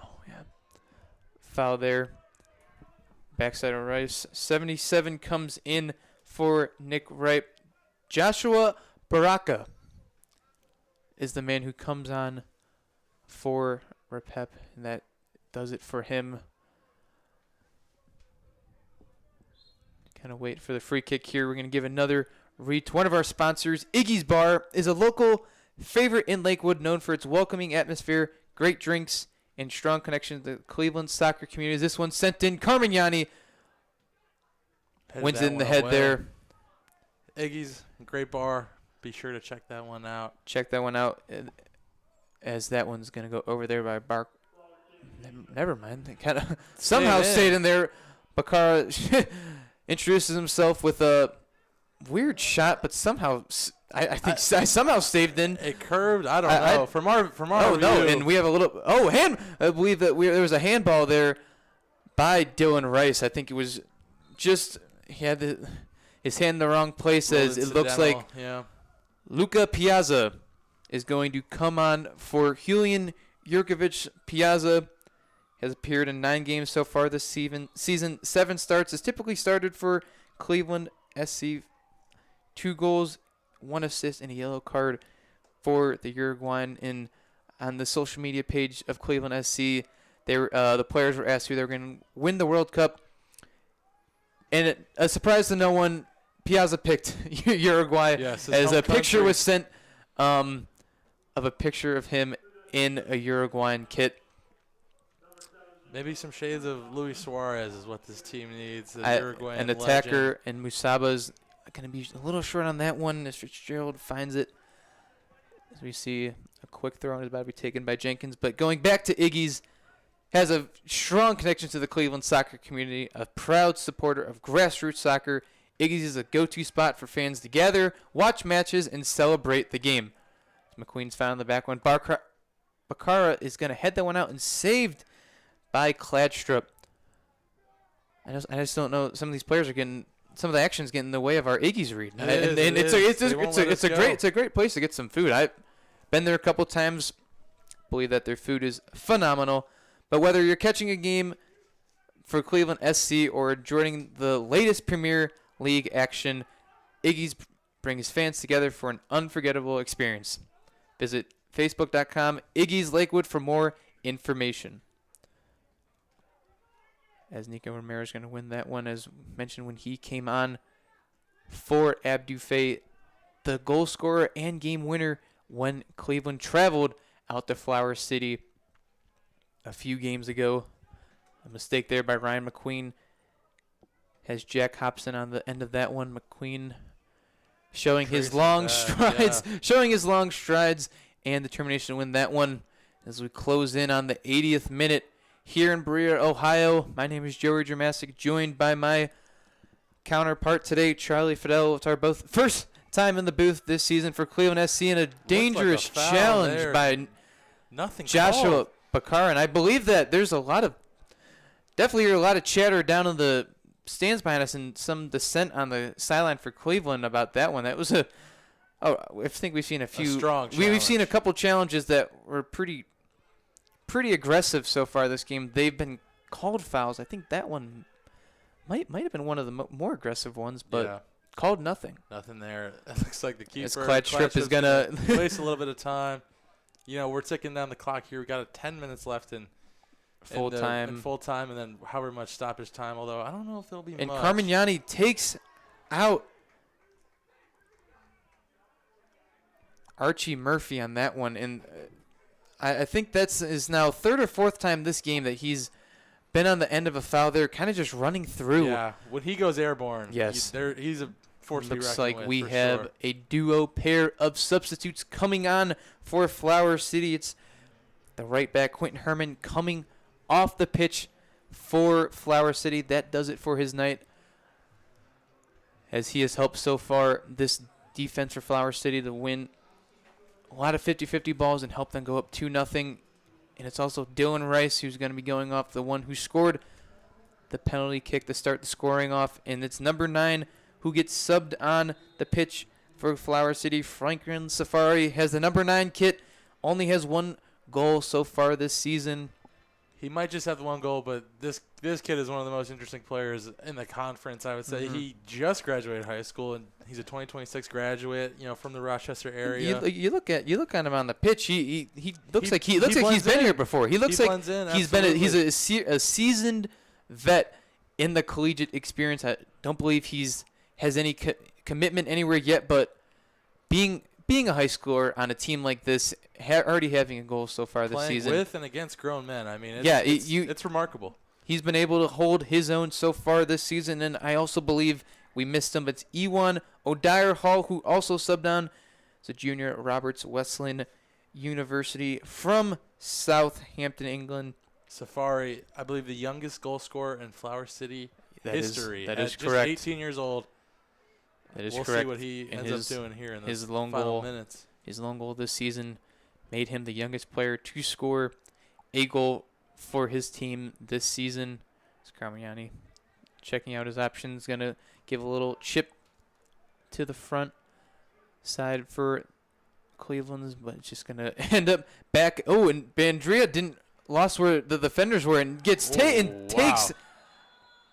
Oh, yeah. Foul there. Backside of Rice. 77 comes in for Nick Ripe. Joshua Baraka is the man who comes on for Repep, and that does it for him. Kind of wait for the free kick here. We're going to give another read to one of our sponsors. Iggy's Bar is a local favorite in Lakewood, known for its welcoming atmosphere, great drinks, and strong connection to the Cleveland soccer community. This one sent in. Carmen Yanni wins it in the head there. Iggy's, great bar. Be sure to check that one out. Check that one out, as that one's going to go over there by Bark. Never mind. It kind of somehow stayed in there. Bakara introduces himself with a weird shot, but somehow I think I somehow saved in. It curved. I don't know. From our Oh view. no! And we have a little hand. I believe that there was a handball there by Dylan Rice. I think it was just he had his hand in the wrong place, as it looks like. Yeah. Luca Piazza is going to come on for Julian Jurkovic. Piazza has appeared in 9 games so far this season. 7 starts. Has typically started for Cleveland SC. 2 goals, 1 assist, and a yellow card for the Uruguayan. On the social media page of Cleveland SC, the players were asked who they were going to win the World Cup. And a surprise to no one, Piazza picked Uruguay, yes, as a picture was sent of a picture of him in a Uruguayan kit. Maybe some shades of Luis Suarez is what this team needs. An attacker, and Musaba's going to be a little short on that one as Fitzgerald finds it. As we see a quick throw is about to be taken by Jenkins. But going back to Iggy's, has a strong connection to the Cleveland soccer community, a proud supporter of grassroots soccer. Iggy's is a go-to spot for fans to gather, watch matches, and celebrate the game. McQueen's found the back one. Bakara is going to head that one out and saved by Kladstrup. I just don't know. Some of these players are getting some of the actions getting in the way of our Iggy's read. It's a great place to get some food. I've been there a couple times. Believe that their food is phenomenal. But whether you're catching a game for Cleveland SC or joining the latest Premier League action, Iggy's brings fans together for an unforgettable experience. Visit Facebook.com Iggy's Lakewood for more information. As Nico Romero is going to win that one, as mentioned when he came on for Abdou Faye, the goal scorer and game winner when Cleveland traveled out to Flower City a few games ago. A mistake there by Ryan McQueen. Has Jack Hobson on the end of that one. McQueen showing his long strides, and determination to win that one. As we close in on the 80th minute here in Berea, Ohio. My name is Joey Dramasic, joined by my counterpart today, Charlie Fidel. It's our both first time in the booth this season for Cleveland SC, and a dangerous foul challenge there. by Nothing Joshua called. Bakar. And I believe that there's definitely a lot of chatter down in the stands behind us and some dissent on the sideline for Cleveland about that one. That was I think we've seen a few. strong We've seen a challenge. couple challenges that were pretty aggressive so far this game. They've been called fouls. I think that one might have been one of the more aggressive ones, but Yeah. called nothing. Nothing there. It looks like the keeper. As Kladstrup is gonna waste a little bit of time. You know, we're ticking down the clock here. We got 10 minutes left in full time. in full time, and then however much stoppage time. Although I don't know if there'll be And much. Carmignani takes out Archie Murphy on that one, and I think that's is now third or fourth time this game that he's been on the end of a foul there, kind of just running through. Yeah, when he goes airborne, Yes. he's a force to be Looks reckoned like with, we for have sure. a duo pair of substitutes coming on for Flower City. It's the right back, Quentin Herman, coming off the pitch for Flower City. That does it for his night, as he has helped so far this defense for Flower City to win a lot of 50-50 balls and help them go up 2-0. And it's also Dylan Rice who's going to be going off, the one who scored the penalty kick to start the scoring off. And it's number 9 who gets subbed on the pitch for Flower City. Franklin Safari has the number 9 kit, only has 1 goal so far this season. He might just have the 1 goal, but this kid is one of the most interesting players in the conference, I would say. Mhm. He just graduated high school, and he's a 2026 graduate, from the Rochester area. You look at him on the pitch. He looks like he he's blends been in. here before. He looks He like blends in, he's a seasoned vet in the collegiate experience. I don't believe has any commitment anywhere yet, but being a high schooler on a team like this, already having a goal so far this Playing season. with and against grown men. I mean, it's remarkable. He's been able to hold his own so far this season, and I also believe we missed him. It's Ewan O'Dyer Hall, who also subbed on. It's a junior at Roberts Wesleyan University from Southampton, England. Safari, I believe the youngest goal scorer in Flower City history. That at is just correct. 18 years old. That is We'll correct. see what he And ends up doing here in the his lone final goal. minutes. His lone goal this season made him the youngest player to score a goal for his team this season. It's Carmignani checking out his options, going to give a little chip to the front side for Cleveland's, but it's just going to end up back. Oh, and Bandria lost where the defenders were and gets takes. Wow.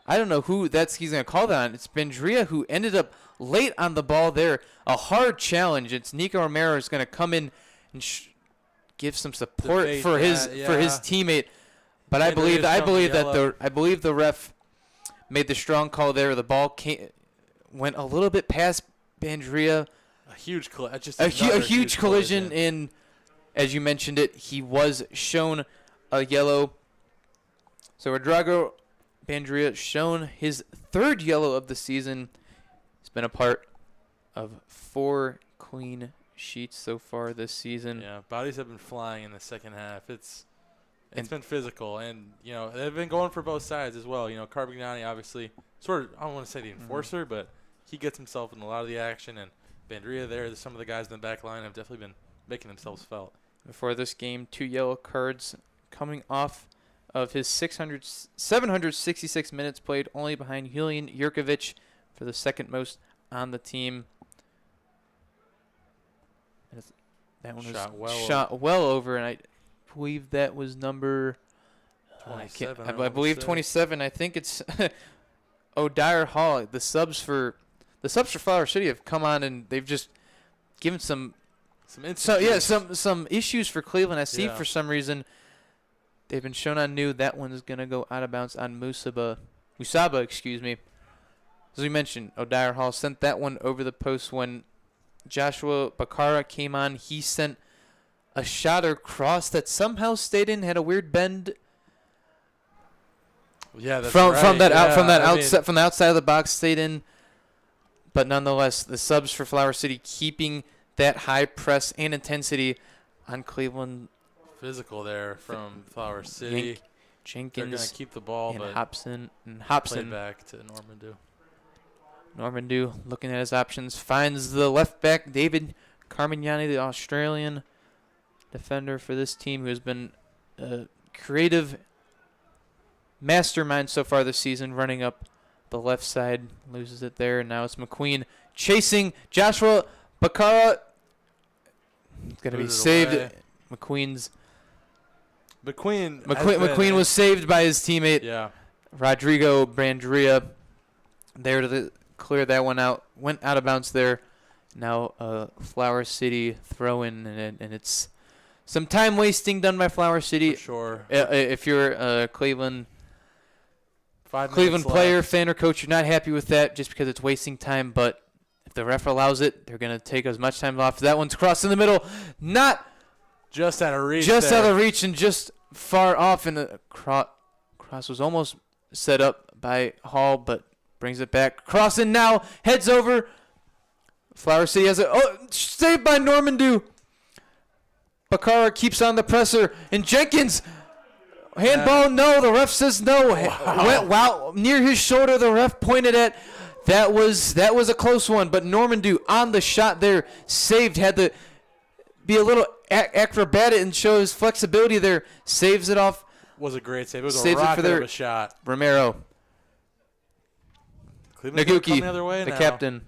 I don't know who he's going to call that on. It's Bandria who ended up late on the ball there. A hard challenge. It's Nico Romero is going to come in and give some support Debate for his that, teammate. But I Bandria's believe shown I believe the ref made the strong call there. The ball went a little bit past Bandria. A huge A huge collision, and as you mentioned it, he was shown a yellow. So Rodrigo Bandria shown his 3rd yellow of the season. He's been a part of 4 clean sheets so far this season. Yeah, bodies have been flying in the second half. It's been physical, and they've been going for both sides as well. Carmignani obviously sort of, I don't want to say the enforcer, but he gets himself in a lot of the action, and Bandria there, some of the guys in the back line have definitely been making themselves felt. Before this game, 2 yellow cards coming off of his 766 minutes played, only behind Julian Jurkovic for the 2nd most on the team. That one was shot well over, and I believe that was number 27. I believe 27. I think it's O'Dyer Hall. The subs for Flower City have come on, and they've just given some issues for Cleveland. I see for some reason they've been shown on new. That one is gonna go out of bounds on Musaba, excuse me. As we mentioned, O'Dyer Hall sent that one over the post when Joshua Bakara came on. He sent a shot or cross that somehow stayed in, had a weird bend. Yeah, that's from right. the outside of the box, stayed in. But nonetheless, the subs for Flower City keeping that high press and intensity on Cleveland. Physical there from Flower City. They're going Jenkins to keep the ball, and but Hobson. play back to Normandeau. Normandeau looking at his options, finds the left back, David Carmignani, the Australian defender for this team, who has been a creative mastermind so far this season, running up the left side, loses it there, and now it's McQueen chasing Joshua Bakara. It's going to be Booted saved. away. McQueen was saved by his teammate, Yeah. Rodrigo Brandria, there to clear that one out. Went out of bounds there. Now Flower City throw in, and it's some time wasting done by Flower City. For sure. If you're a Cleveland 5 Cleveland minutes player, left. fan, or coach, you're not happy with that just because it's wasting time. But if the ref allows it, they're going to take as much time off. That one's crossed in the middle. Not Just out of reach. just there. out of reach and just far off. And the cross was almost set up by Hall, but brings it back. Crossing now, heads over. Flower City has it. Oh, saved by Normandeau. Bakara keeps on the presser. And Jenkins, handball, no. The ref says no. Went near his shoulder, the ref pointed at. That was a close one, but Normandeau on the shot there, saved, had to be a little acrobatic and show his flexibility there. Saves it off. Was a great save. It was Saves a it for rocket their- of a shot. Romero, Cleveland's gonna come Naguki, the other way the now. captain.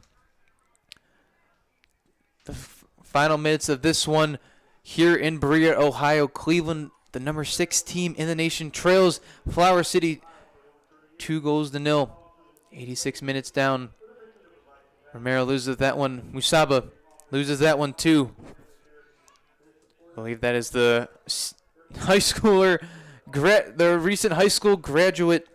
The final minutes of this one here in Berea, Ohio. Cleveland, the number 6 team in the nation, trails Flower City 2-0. 86 minutes down. Romero loses that one. Musaba loses that one too. I believe that is the high schooler, the recent high school graduate.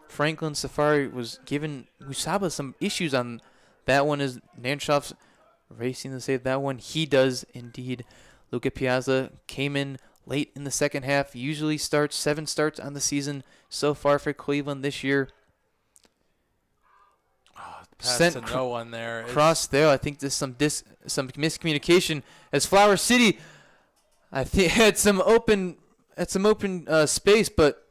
Franklin Safari was giving Musaba some issues on that one. Is Nanshoff's racing to save that one? He does indeed. Luca Piazza came in late in the second half. Usually starts 7 starts on the season so far for Cleveland this year. Pass Sent to no one there. It's- Cross there. I think there's some miscommunication as Flower City, I think, had some open space, but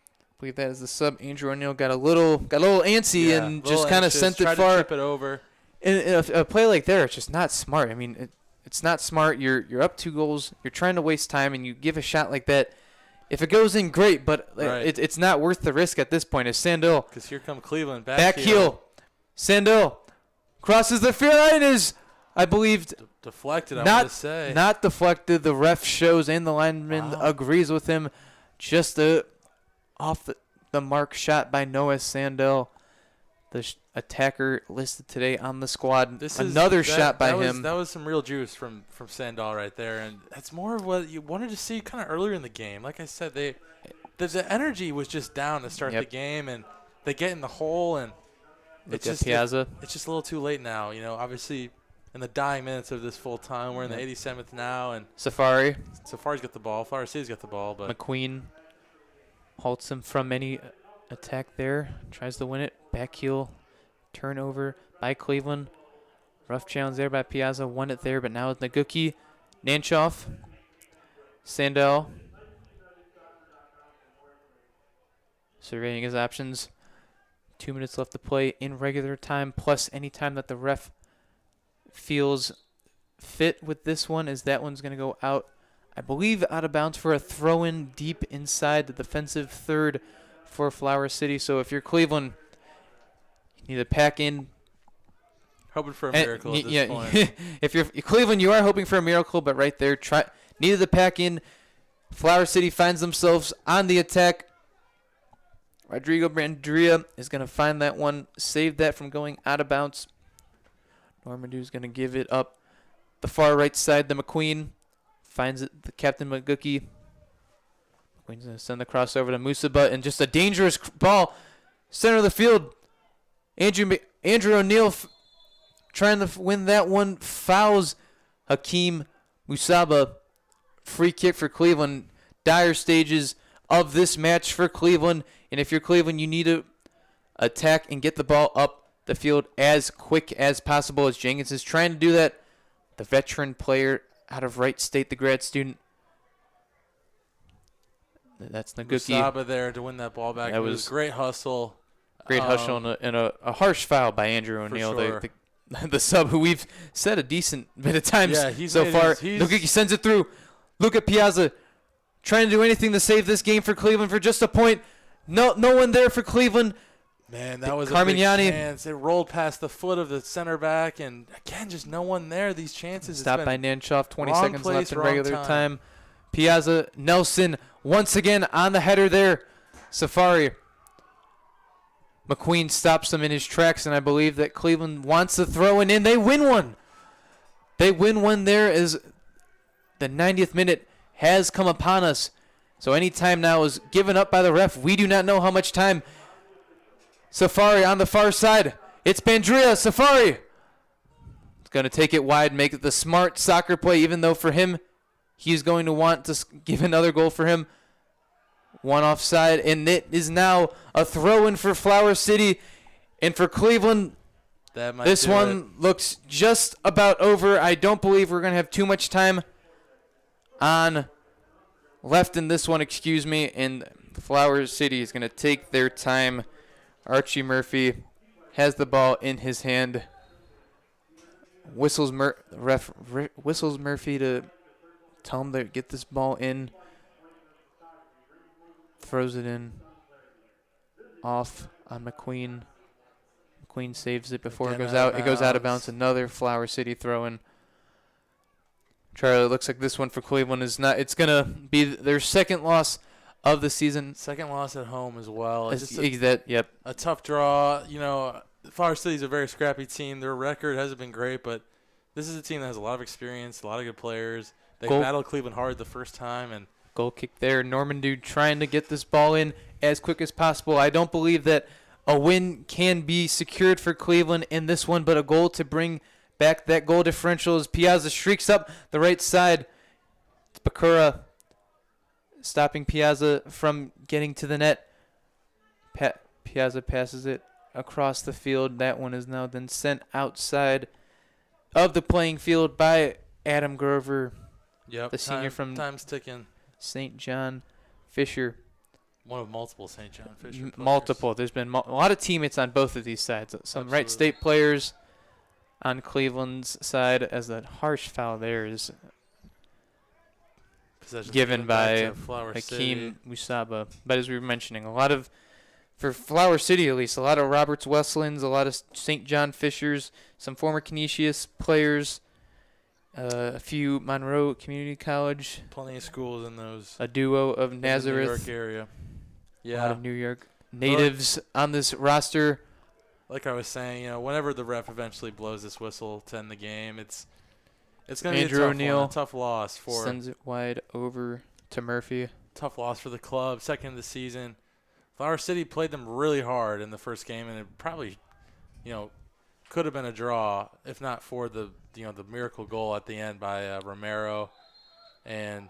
I believe that is the sub. Andrew O'Neill got a little antsy yeah, and little just kind of anxious, sent it tried far. to chip it over. In a play like there, it's just not smart. I mean, it's not smart. You're up 2 goals. You're trying to waste time, and you give a shot like that. If it goes in, great, but Right. it's not worth the risk at this point. As Sandell Because here come Cleveland. back heel. Sandell crosses the field line, is, I believe, Deflected, I want to say. not deflected. The ref shows and the lineman agrees with him. Just off the mark shot by Noah Sandell, the attacker listed today on the squad. Another shot by him. That was some real juice from Sandal right there, and that's more of what you wanted to see kind of earlier in the game. Like I said, the energy was just down to start the game, and they get in the hole, and it's just Piazza. it's just a little too late now. You know, obviously, in the dying minutes of this full time, we're in the 87th now, and Safari. Safari's got the ball. Flower City's got the ball, but McQueen halts him from any attack there. Tries to win it. Back heel. Turnover by Cleveland. Rough challenge there by Piazza. Won it there, but now it's Naguki. Nanshoff. Sandell. Surveying his options. 2 minutes left to play in regular time, plus any time that the ref feels fit with this one, as that one's going to go out, I believe, out of bounds for a throw-in deep inside the defensive third for Flower City. So if you're Cleveland, you need to pack in. hoping for a miracle at this point. If you're Cleveland, you are hoping for a miracle, but right there, needed to pack in. Flower City finds themselves on the attack. Rodrigo Brandria is going to find that one, save that from going out of bounds. Normandeau is going to give it up the far right side. The McQueen finds it, the Captain Maguki. McQueen's going to send the crossover to Musaba, and just a dangerous ball, center of the field. Andrew O'Neill trying to win that one, fouls Hakeem Musaba. Free kick for Cleveland. Dire stages of this match for Cleveland. And if you're Cleveland, you need to attack and get the ball up the field as quick as possible, as Jenkins is trying to do that. The veteran player out of Wright State, the grad student. That's Naguki. Musaba there to win that ball back. That It was was great hustle. Great hustle and a harsh foul by Andrew O'Neill, sure. the sub who we've said a decent bit of times so made far. he's- Naguki sends it through. Look at Piazza trying to do anything to save this game for Cleveland for just a point. No one there for Cleveland. Man, that was a Carmignani. big chance. It rolled past the foot of the center back, and again, just no one there. These chances. Stopped by Nanshoff, 20 wrong seconds place, left in wrong regular time. time. Piazza, Nelson, once again on the header there. Safari. McQueen stops him in his tracks, and I believe that Cleveland wants to throw it in. They win one. They win one there as the 90th minute has come upon us. So any time now is given up by the ref. We do not know how much time. Safari on the far side. It's Bandria. Safari. It's going to take it wide, make it the smart soccer play, even though for him, he's going to want to give another goal for him. One offside, and it is now a throw-in for Flower City. And for Cleveland, this one looks just about over. I don't believe we're going to have too much time on left in this one, excuse me. And Flower City is going to take their time. Archie Murphy has the ball in his hand. Whistles Murphy to tell him to get this ball in. Throws it in. Off on McQueen. McQueen saves it before it goes out. It goes out of bounds. Another Flower City throw-in. Charlie, it looks like this one for Cleveland is not. It's gonna be their second loss of the season. Second loss at home as well. It's just Yep. a tough draw. You know, Flower City's a very scrappy team. Their record hasn't been great, but this is a team that has a lot of experience, a lot of good players. They battled Cleveland hard the first time, and goal kick there. Norman Dude trying to get this ball in as quick as possible. I don't believe that a win can be secured for Cleveland in this one, but a goal to bring back that goal differential as Piazza streaks up the right side. It's Bakura stopping Piazza from getting to the net. Piazza passes it across the field. That one is now then sent outside of the playing field by Adam Grover, the senior from time's ticking. St. John Fisher. One of multiple St. John Fisher players. Multiple. There's been a lot of teammates on both of these sides. Some Wright State players on Cleveland's side, as that harsh foul there is given by Hakeem Musaba. But as we were mentioning, a lot of, for Flower City at least, a lot of Roberts Wesleyan's, a lot of St. John Fishers, some former Canisius players, a few Monroe Community College. Plenty of schools in those. A duo of Nazareth. In the New York area. Yeah. A lot of New York natives on this roster. Like I was saying, you know, whenever the ref eventually blows this whistle to end the game, it's going to be a tough one, a tough loss for. Sends it wide over to Murphy. Tough loss for the club, second of the season. Flower City played them really hard in the first game, and it probably, you know, could have been a draw if not for the miracle goal at the end by Romero, and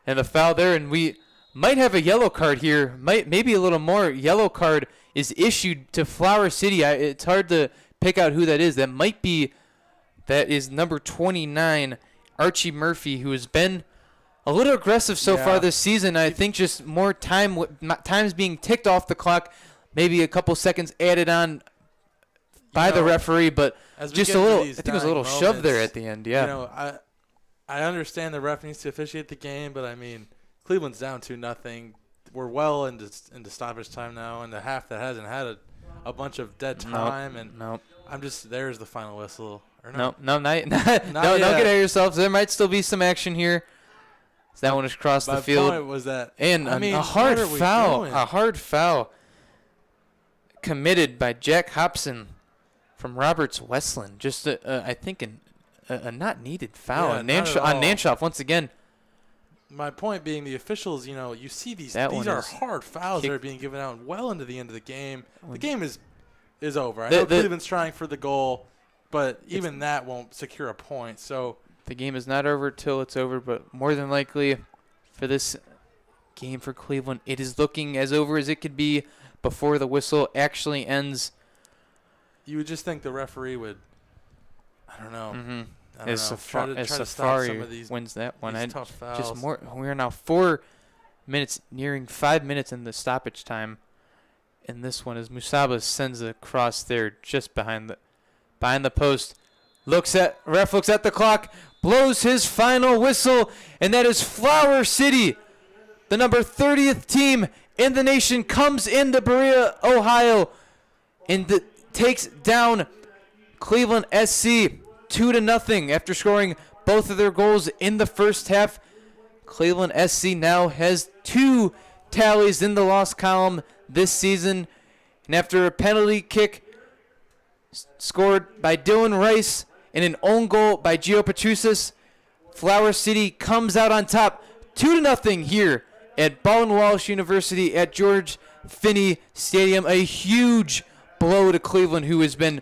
the foul there, and we might have a yellow card here. Maybe a little more yellow card is issued to Flower City. It's hard to pick out who that is. That is number 29, Archie Murphy, who has been a little aggressive so far this season. I think just more time's being ticked off the clock, maybe a couple seconds added on by the referee, but just a little. I think it was a little shove there at the end. Yeah. You know, I understand the ref needs to officiate the game, but I mean, Cleveland's down 2-0. We're well into stoppage time now, and the half that hasn't had a bunch of dead time. I'm just, there's the final whistle. Or no, don't get ahead of yourselves. There might still be some action here. So that one is across the field. My point was that, and a hard foul committed by Jack Hobson from Roberts Westland. Just I think a not needed foul on Nanshoff once again. My point being, the officials, you know, you see these are hard fouls that are being given out well into the end of the game. The game is over. I know Cleveland's trying for the goal, but even that won't secure a point. So the game is not over till it's over, but more than likely for this game for Cleveland, it is looking as over as it could be before the whistle actually ends. You would just think the referee would, I don't know. Mm-hmm. As Safari wins that one. Tough fouls. Just more. We are now 4 minutes, nearing 5 minutes in the stoppage time. And this one is Musaba sends a cross there just behind the post. Ref looks at the clock, blows his final whistle, and that is Flower City, the number 30th team in the nation, comes into Berea, Ohio, and takes down Cleveland SC 2-0 after scoring both of their goals in the first half. Cleveland SC now has 2 tallies in the loss column this season. And after a penalty kick scored by Dylan Rice and an own goal by Gio Petrusas, Flower City comes out on top 2-0 here at Baldwin Walsh University at George Finnie Stadium. A huge blow to Cleveland, who has been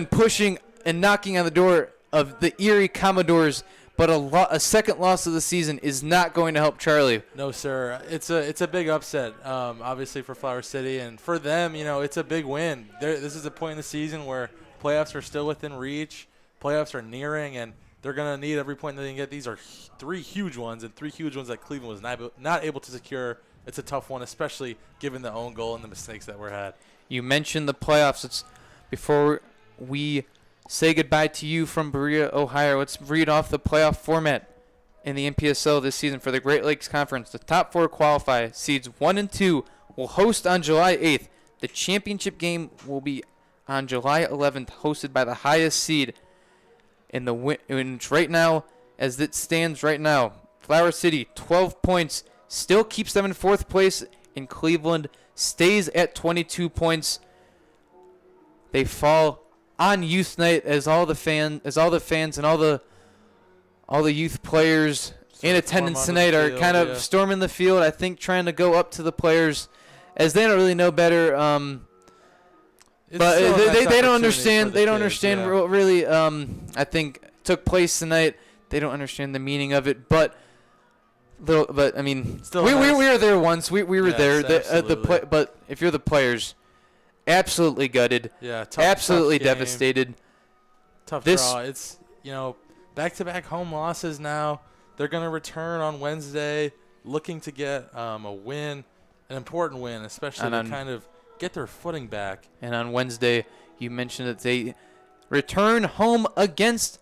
pushing and knocking on the door of the Erie Commodores. But a second loss of the season is not going to help Charlie. No, sir. It's a big upset, obviously, for Flower City. And for them, it's a big win. This is a point in the season where playoffs are still within reach. Playoffs are nearing, and they're going to need every point they can get. These are 3 huge ones, and 3 huge ones that Cleveland was not able to secure. It's a tough one, especially given the own goal and the mistakes that were had. You mentioned the playoffs. Before we say goodbye to you from Berea, Ohio, let's read off the playoff format in the NPSL this season for the Great Lakes Conference. The top 4 qualify. Seeds 1 and 2 will host on July 8th. The championship game will be on July 11th, hosted by the highest seed. Right now, as it stands right now, Flower City, 12 points, still keeps them in 4th place, and Cleveland stays at 22 points. They fall on youth night as all the fans and all the youth players in attendance tonight are kind of storming the field, I think, trying to go up to the players as they don't really know better. But they don't understand. They don't understand what really I think took place tonight. They don't understand the meaning of it. But I mean, we were there once. We were there. But if you're the players, absolutely gutted. Yeah, absolutely devastated. Tough draw. It's back-to-back home losses now. They're going to return on Wednesday, looking to get a win, an important win, especially to kind of get their footing back. And on Wednesday, you mentioned that they return home against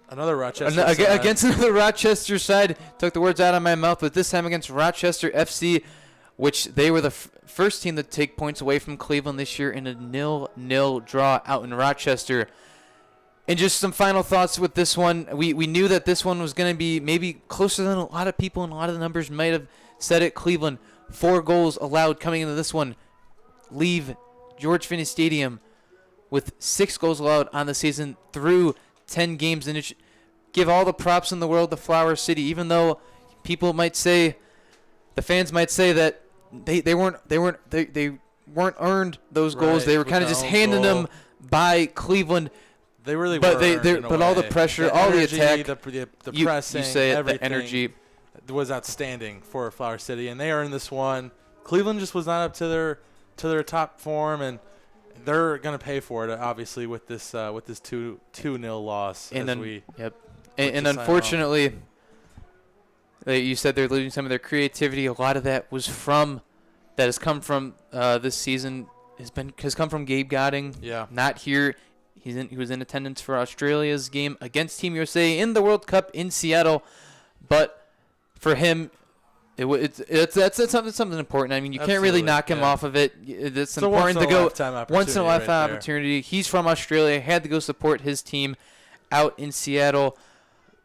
another Rochester side. Against another Rochester side. Took the words out of my mouth, but this time against Rochester FC, which they were the first team to take points away from Cleveland this year in a 0-0 draw out in Rochester. And just some final thoughts with this one. We knew that this one was going to be maybe closer than a lot of people and a lot of the numbers might have said it. Cleveland, 4 goals allowed coming into this one. Leave George Finnie Stadium with 6 goals allowed on the season through 10 games. And give all the props in the world to Flower City, even though people might say, the fans might say that they weren't earned those goals. Right, they were kind of just handing them by Cleveland. They really were. But all the pressure, all the attack, the pressing, you say everything the energy was outstanding for Flower City, and they earned this one. Cleveland just was not up to their top form, and they're going to pay for it, obviously, with this 2-0 loss. And unfortunately, you said they're losing some of their creativity. A lot of that has come from this season has come from Gabe Godding. Yeah, not here. He was in attendance for Australia's game against Team USA in the World Cup in Seattle, but for him, that's something important. I mean, you can't really knock him off of it. It's important to go once in a lifetime opportunity. He's from Australia, had to go support his team out in Seattle.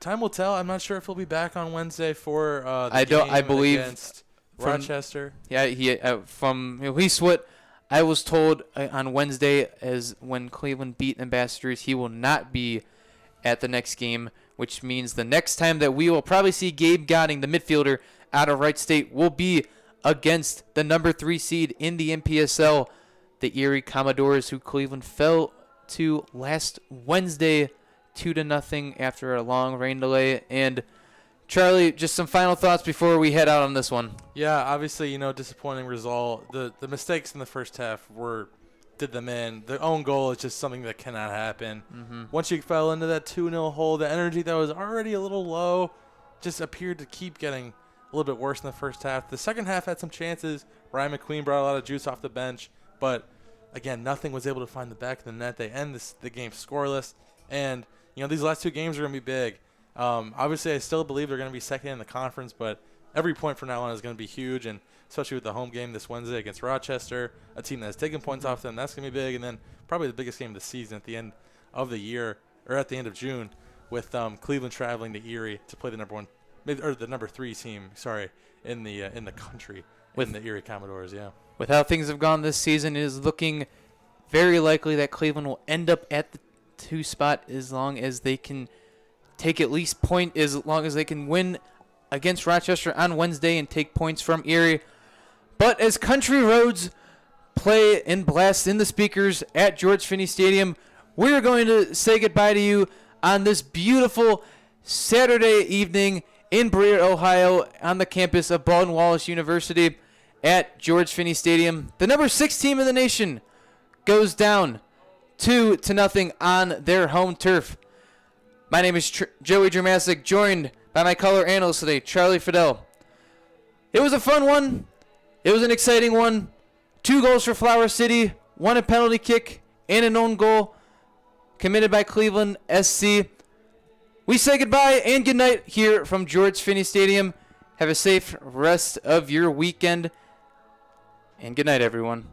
Time will tell. I'm not sure if he'll be back on Wednesday for the game against Rochester. From at least what I was told on Wednesday, as when Cleveland beat Ambassadors, he will not be at the next game, which means the next time that we will probably see Gabe Godding, the midfielder out of Wright State, will be against the number 3 seed in the NPSL, the Erie Commodores, who Cleveland fell to last Wednesday 2-0 after a long rain delay. And Charlie, just some final thoughts before we head out on this one. Yeah, obviously, disappointing result. The mistakes in the first half did them in. The own goal is just something that cannot happen. Mm-hmm. Once you fell into that 2-0 hole, the energy that was already a little low just appeared to keep getting a little bit worse in the first half. The second half had some chances. Ryan McQueen brought a lot of juice off the bench, but again, nothing was able to find the back of the net. They end the game scoreless, and these last 2 games are going to be big. Obviously, I still believe they're going to be second in the conference, but every point from now on is going to be huge, and especially with the home game this Wednesday against Rochester, a team that's taking points off them, that's going to be big. And then probably the biggest game of the season at the end of the year, or at the end of June, with Cleveland traveling to Erie to play the number 3 team, in the country, in the Erie Commodores. Yeah. With how things have gone this season, it is looking very likely that Cleveland will end up at the 2 spot as long as they can take at least point, as long as they can win against Rochester on Wednesday and take points from Erie. But as Country Roads play and blast in the speakers at George Finnie Stadium, we're going to say goodbye to you on this beautiful Saturday evening in Berea, Ohio, on the campus of Baldwin Wallace University at George Finnie Stadium. The number 6 team in the nation goes down 2-0 on their home turf. My name is Joey Dramasic, joined by my color analyst today, Charlie Fidel. It was a fun one. It was an exciting one. 2 goals for Flower City, 1 a penalty kick, and an own goal committed by Cleveland SC. We say goodbye and good night here from George Finnie Stadium. Have a safe rest of your weekend. And good night, everyone.